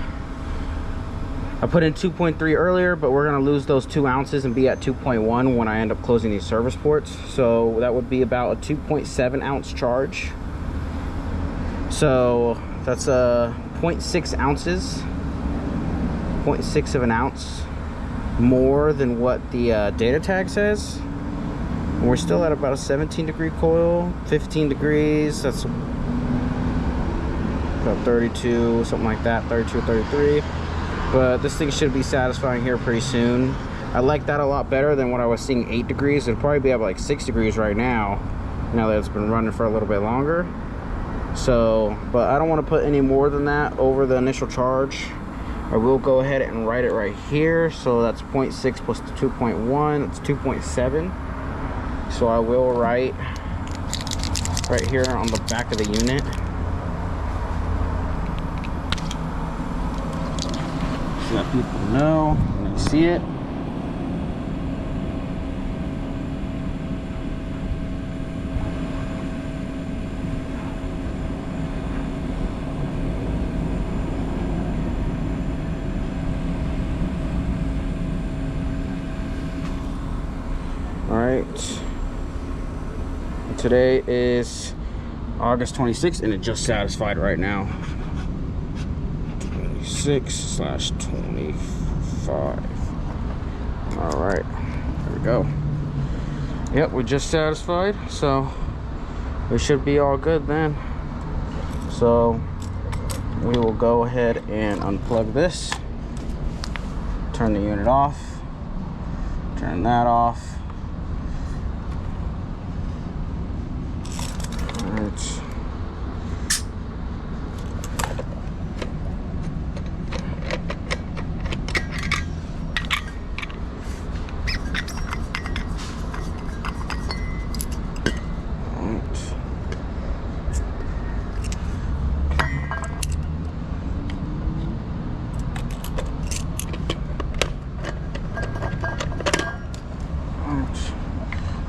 I put in 2.3 earlier, but we're gonna lose those 2 ounces and be at 2.1 when I end up closing these service ports. So that would be about a 2.7 ounce charge. So that's 0.6 ounces, 0.6 of an ounce more than what the data tag says. And we're still at about a 17-degree coil, 15 degrees, that's about 32, something like that, 32, 33. But this thing should be satisfying here pretty soon. I like that a lot better than what I was seeing 8 degrees. It'll probably be up like 6 degrees right now that it's been running for a little bit longer. So, but I don't want to put any more than that over the initial charge. I will go ahead and write it right here. So that's 0.6 plus the 2.1, that's 2.7. So I will write right here on the back of the unit. So that people know when they see it. Alright, today is August 26th and it just satisfied right now. 26/25. Alright, there we go. Yep, we just satisfied, so we should be all good then. So we will go ahead and unplug this, turn the unit off, turn that off. Alright.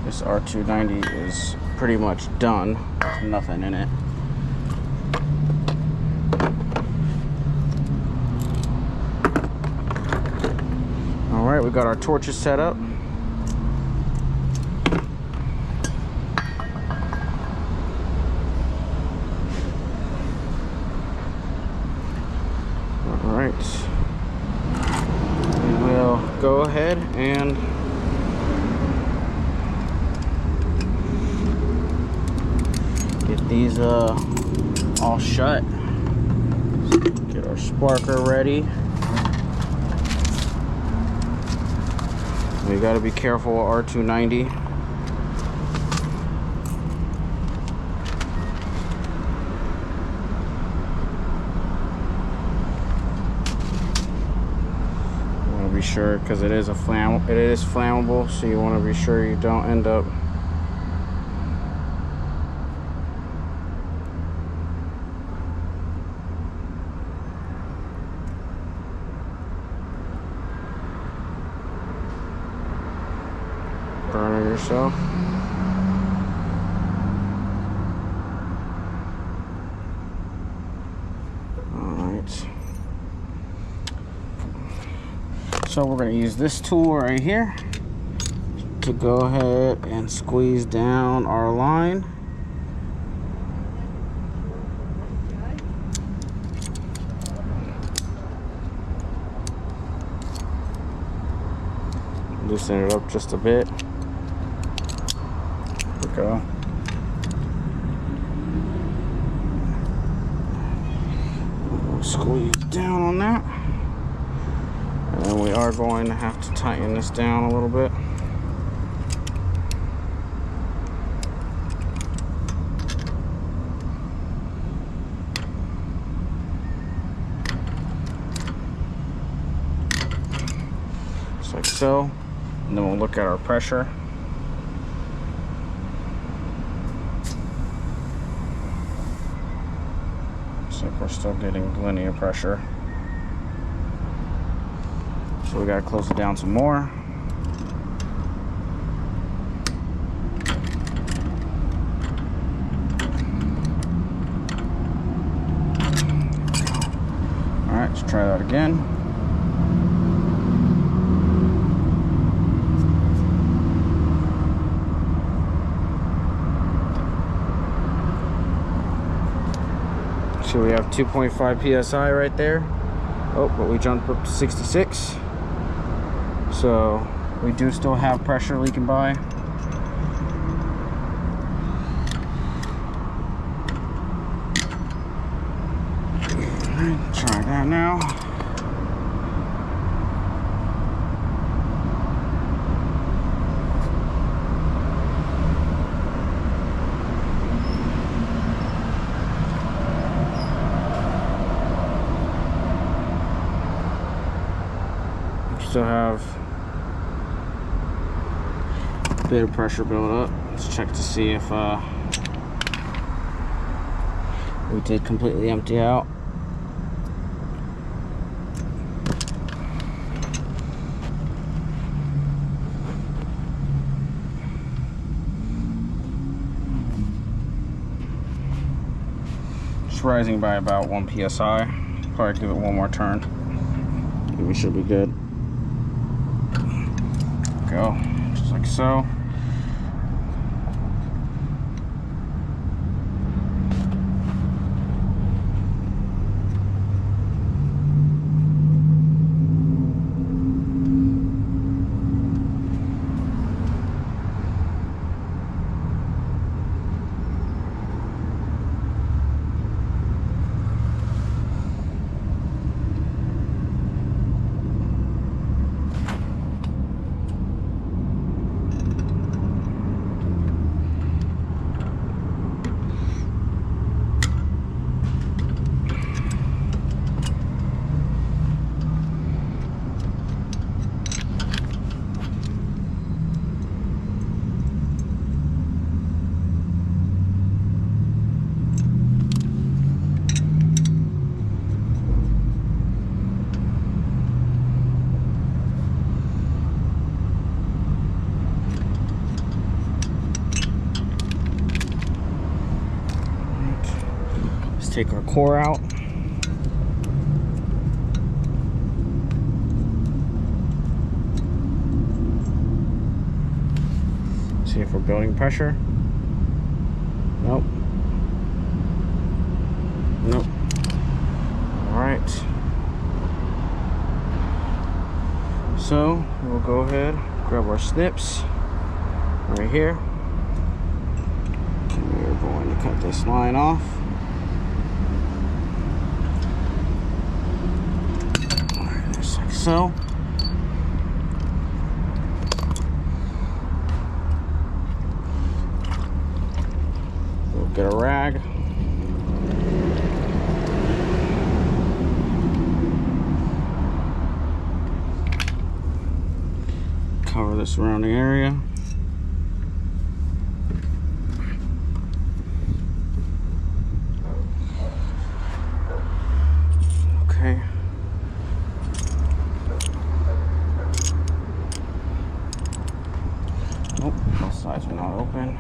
This R290 is pretty much done. There's nothing in it. Alright, we got our torches set up. Alright. We will go ahead and these all shut. Get our sparker ready. We got to be careful with R290. Want to be sure because it is flammable, so you want to be sure you don't end up burning yourself. Alright. So we're going to use this tool right here to go ahead and squeeze down our line. Loosen it up just a bit. There we go. We'll squeeze down on that. And then we are going to have to tighten this down a little bit. Just like so. And then we'll look at our pressure. we're still getting linear pressure. So we gotta close it down some more. Alright, let's try that again. So we have 2.5 psi right there. Oh, but we jumped up to 66. So we do still have pressure leaking by. Alright, try that now. Still have a bit of pressure build up. Let's check to see if we did completely empty out. It's rising by about 1 psi. Probably give it one more turn. We should be good. Go, just like so. Take our core out. See if we're building pressure. Nope. Nope. All right. So we'll go ahead, grab our snips right here. We're going to cut this line off. So we'll get a rag. Cover the surrounding area. Okay. Nope, both sides are not open.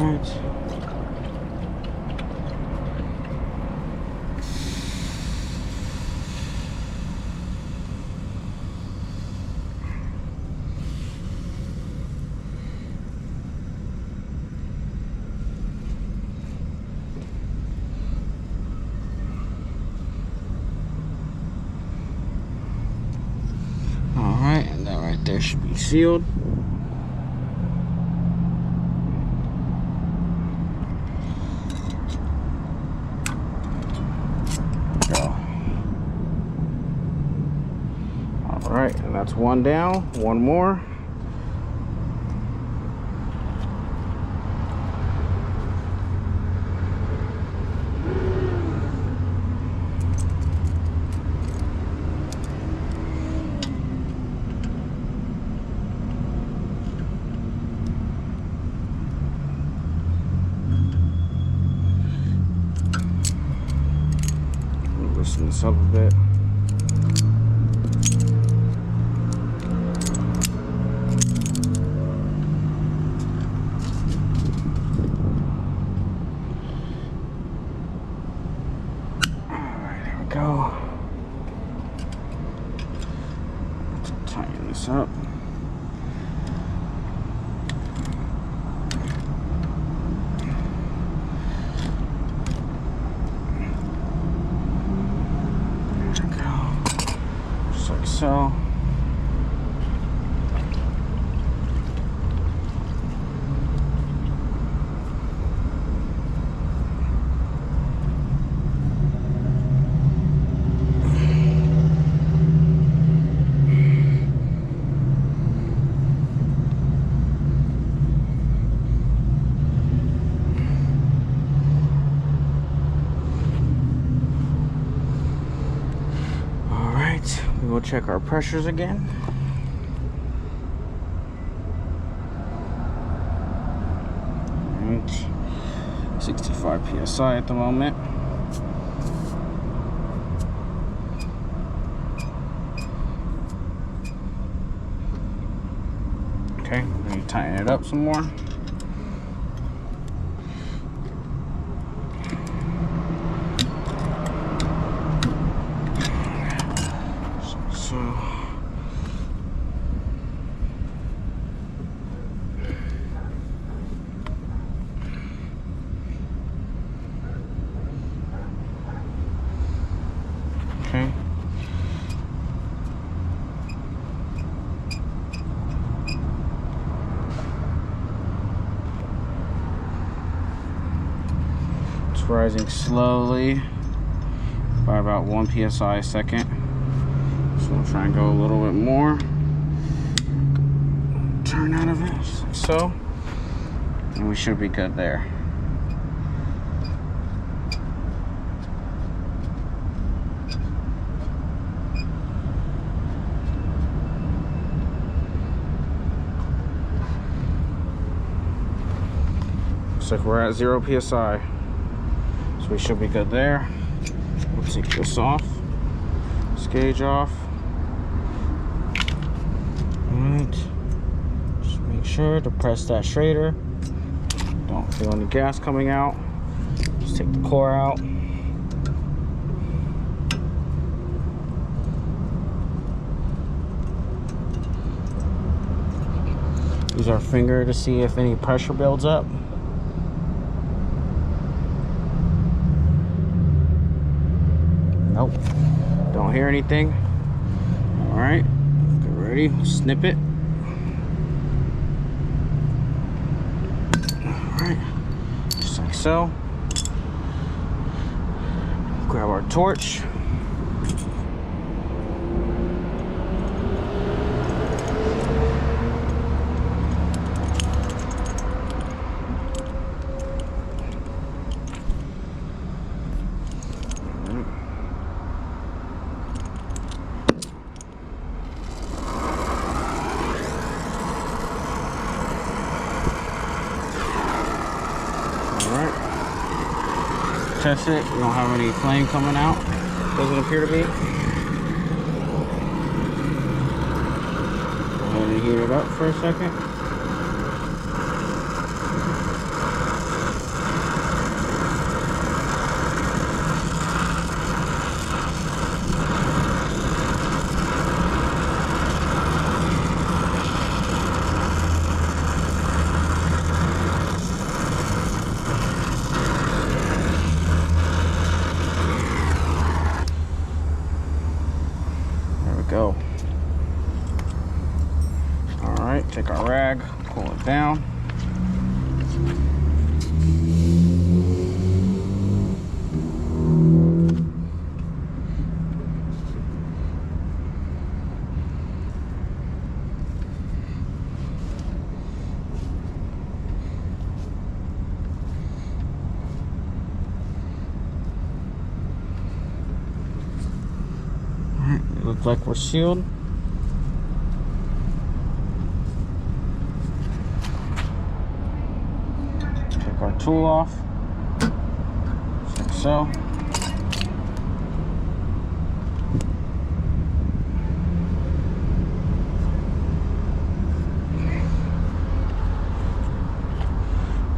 Alright. Alright, and that right there should be sealed. Go. Alright, and that's one down. One more. Loosen this up a bit. Alright, there we go. Let's tighten this up. So we'll check our pressures again. And 65 psi at the moment. Okay, let me tighten it up some more. Okay. It's rising slowly by about 1 psi a second. So we'll try and go a little bit more. Turn out of it, just like so. And we should be good there. Looks like we're at 0 psi, so we should be good there. We'll take this off, this gauge off. Alright, just make sure to press that Schrader. Don't feel any gas coming out. Just take the core out. Use our finger to see if any pressure builds up. Nope, don't hear anything. All right, get ready, snip it. All right, just like so. Grab our torch. Test it. We don't have any flame coming out. Doesn't appear to be. Go ahead and heat it up for a second. pull it down. It looks like we're sealed. Take our tool off, just like so.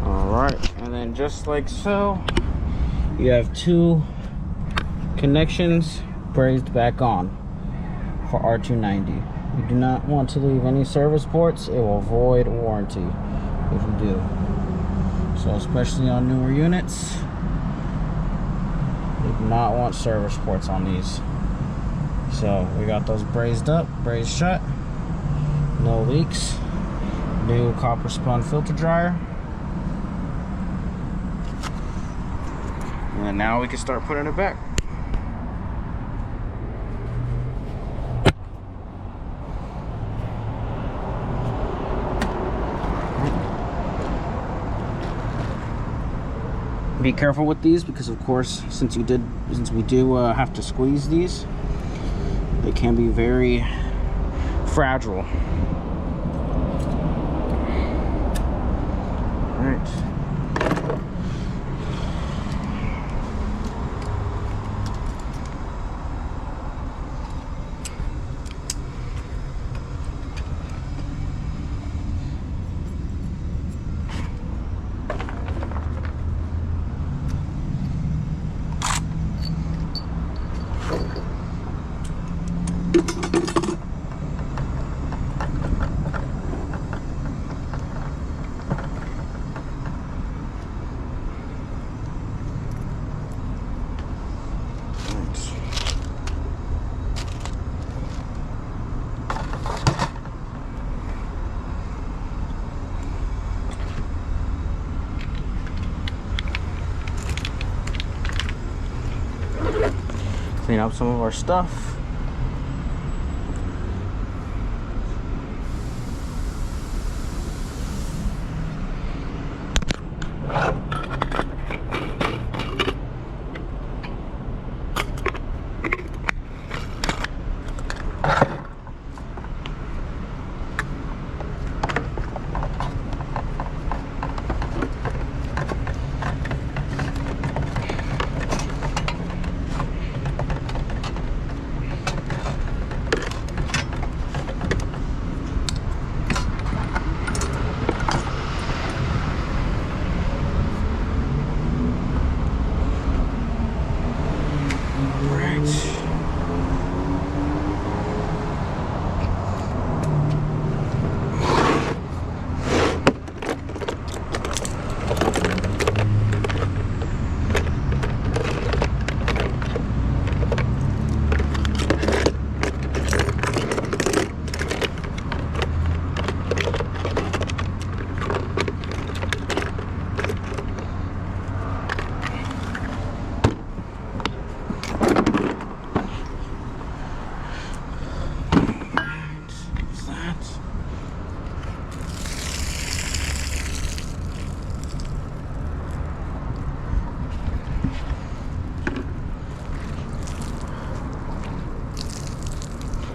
Alright, and then just like so, you have two connections brazed back on for R290. You do not want to leave any service ports. It will void warranty if you do. So especially on newer units, you do not want service ports on these. So we got those brazed up, brazed shut, no leaks, new copper spun filter dryer. And now we can start putting it back. Be careful with these because, of course, since we do have to squeeze these, they can be very fragile. All right. Clean up some of our stuff.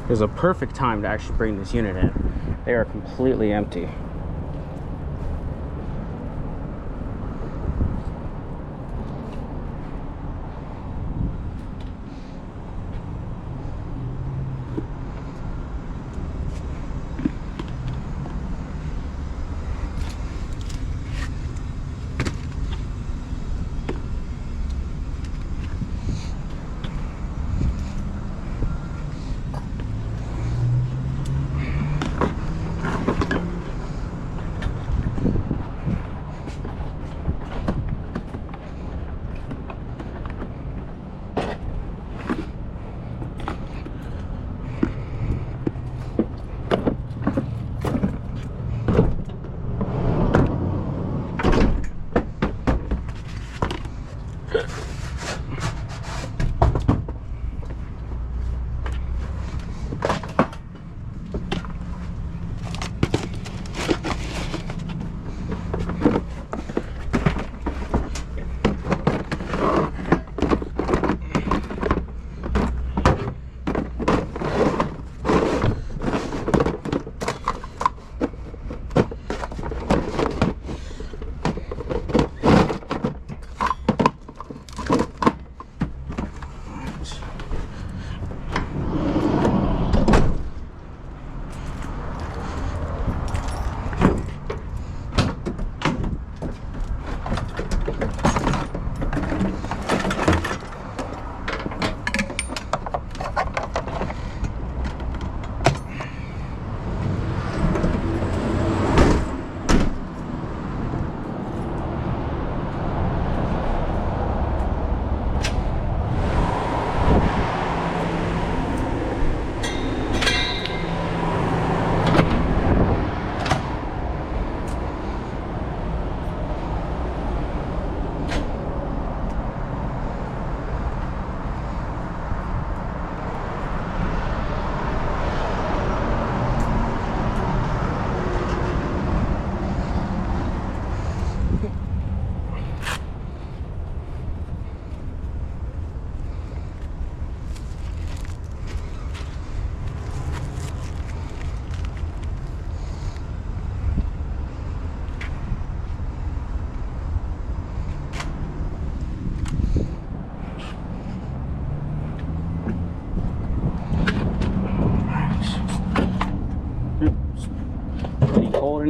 It was a perfect time to actually bring this unit in. They are completely empty.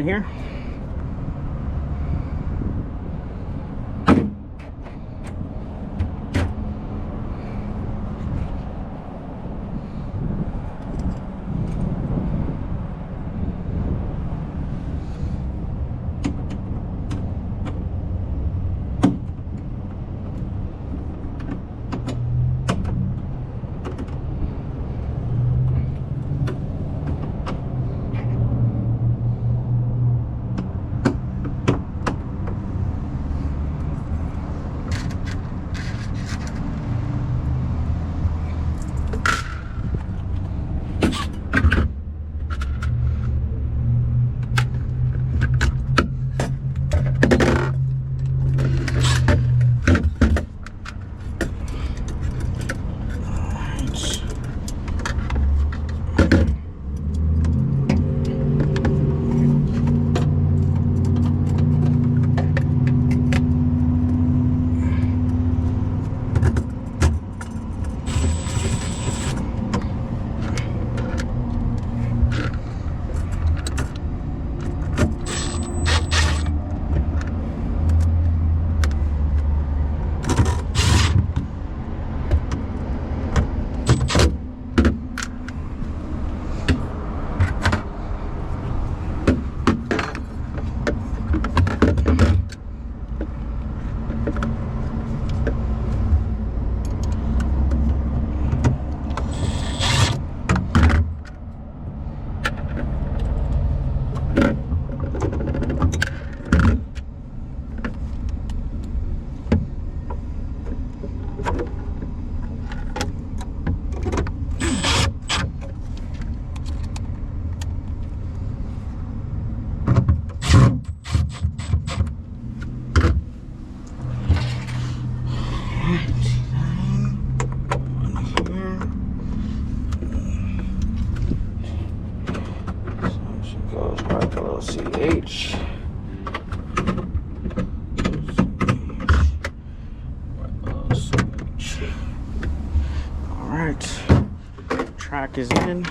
here. CH. Alright, track is in.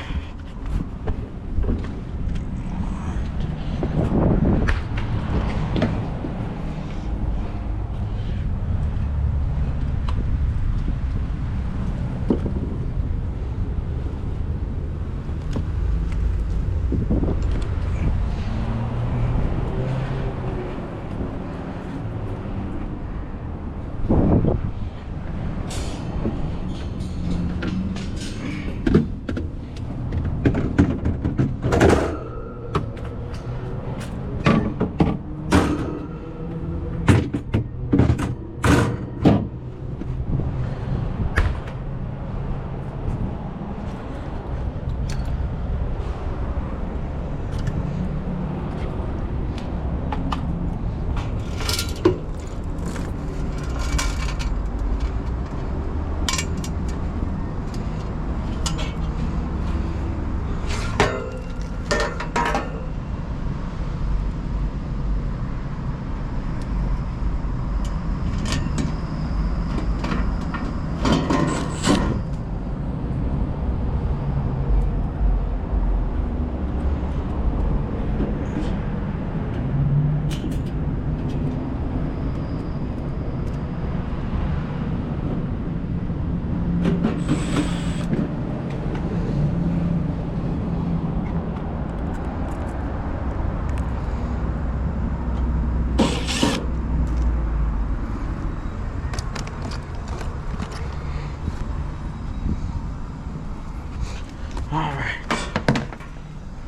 Alright,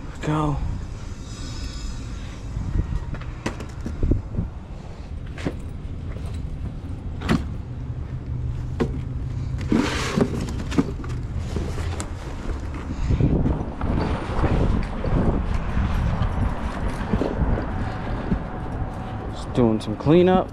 let's go. Just doing some cleanup.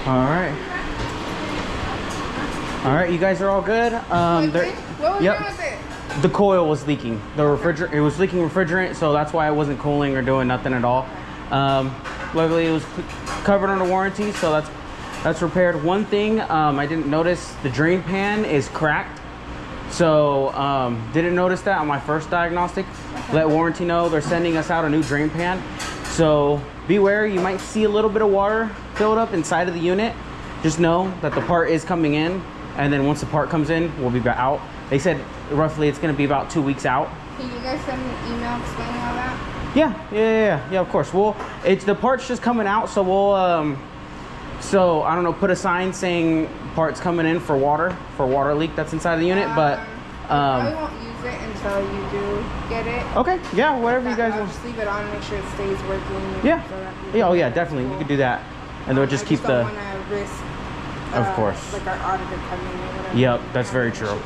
All right, you guys are all good. What was wrong with it? The coil was leaking. The refrigerant, it was leaking refrigerant, so that's why it wasn't cooling or doing nothing at all. Luckily, it was covered under warranty, so that's repaired. One thing I didn't notice, the drain pan is cracked. So didn't notice that on my first diagnostic. Let warranty know they're sending us out a new drain pan. So beware, you might see a little bit of water filled up inside of the unit. Just know that the part is coming in, and then once the part comes in, we'll be out. They said roughly it's going to be about 2 weeks out. Can you guys send me an email explaining all that? Yeah, of course. It's the part's just coming out, so we'll so I don't know, put a sign saying parts coming in for water leak that's inside the unit. But I won't use it until you do get it. Okay, yeah, whatever you guys I'll want. just leave it on and make sure it stays working. Yeah, so that oh yeah, definitely, you could do that, and they'll just keep don't want to risk. Of course. Like our auditor coming in or whatever. Yep, that's very true.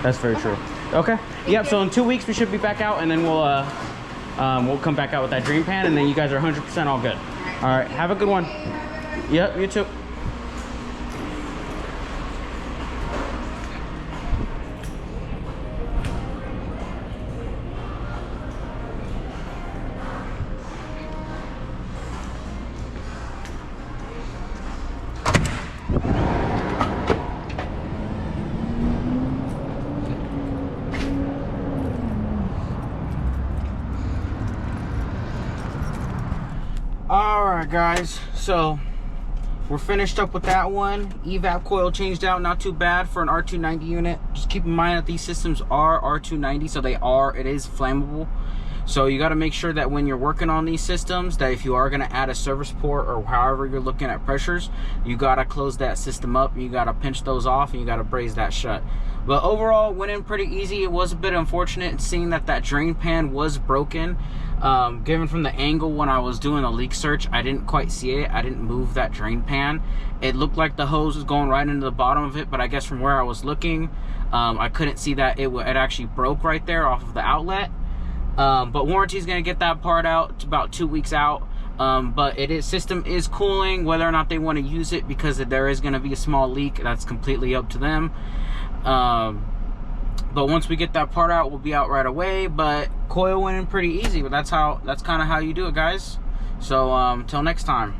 That's very true. Okay. Yep. So in 2 weeks we should be back out, and then we'll come back out with that drain pan, and then you guys are 100% all good. All right. Have a good one. Yep. You too. Alright guys, so we're finished up with that one. Evap coil changed out, not too bad for an R290 unit. Just keep in mind that these systems are R290, so it is flammable. So you got to make sure that when you're working on these systems, that if you are going to add a service port or however you're looking at pressures, you got to close that system up, and you got to pinch those off, and you got to braze that shut. But overall, it went in pretty easy. It was a bit unfortunate seeing that drain pan was broken. Given from the angle when I was doing the leak search, I didn't quite see it. I didn't move that drain pan. It looked like the hose was going right into the bottom of it, but I guess from where I was looking, I couldn't see that it actually broke right there off of the outlet. But warranty is going to get that part out. It's about 2 weeks out. But system is cooling. Whether or not they want to use it, because there is going to be a small leak, that's completely up to them. But once we get that part out, we'll be out right away. But coil went in pretty easy. But that's kind of how you do it, guys. So till next time.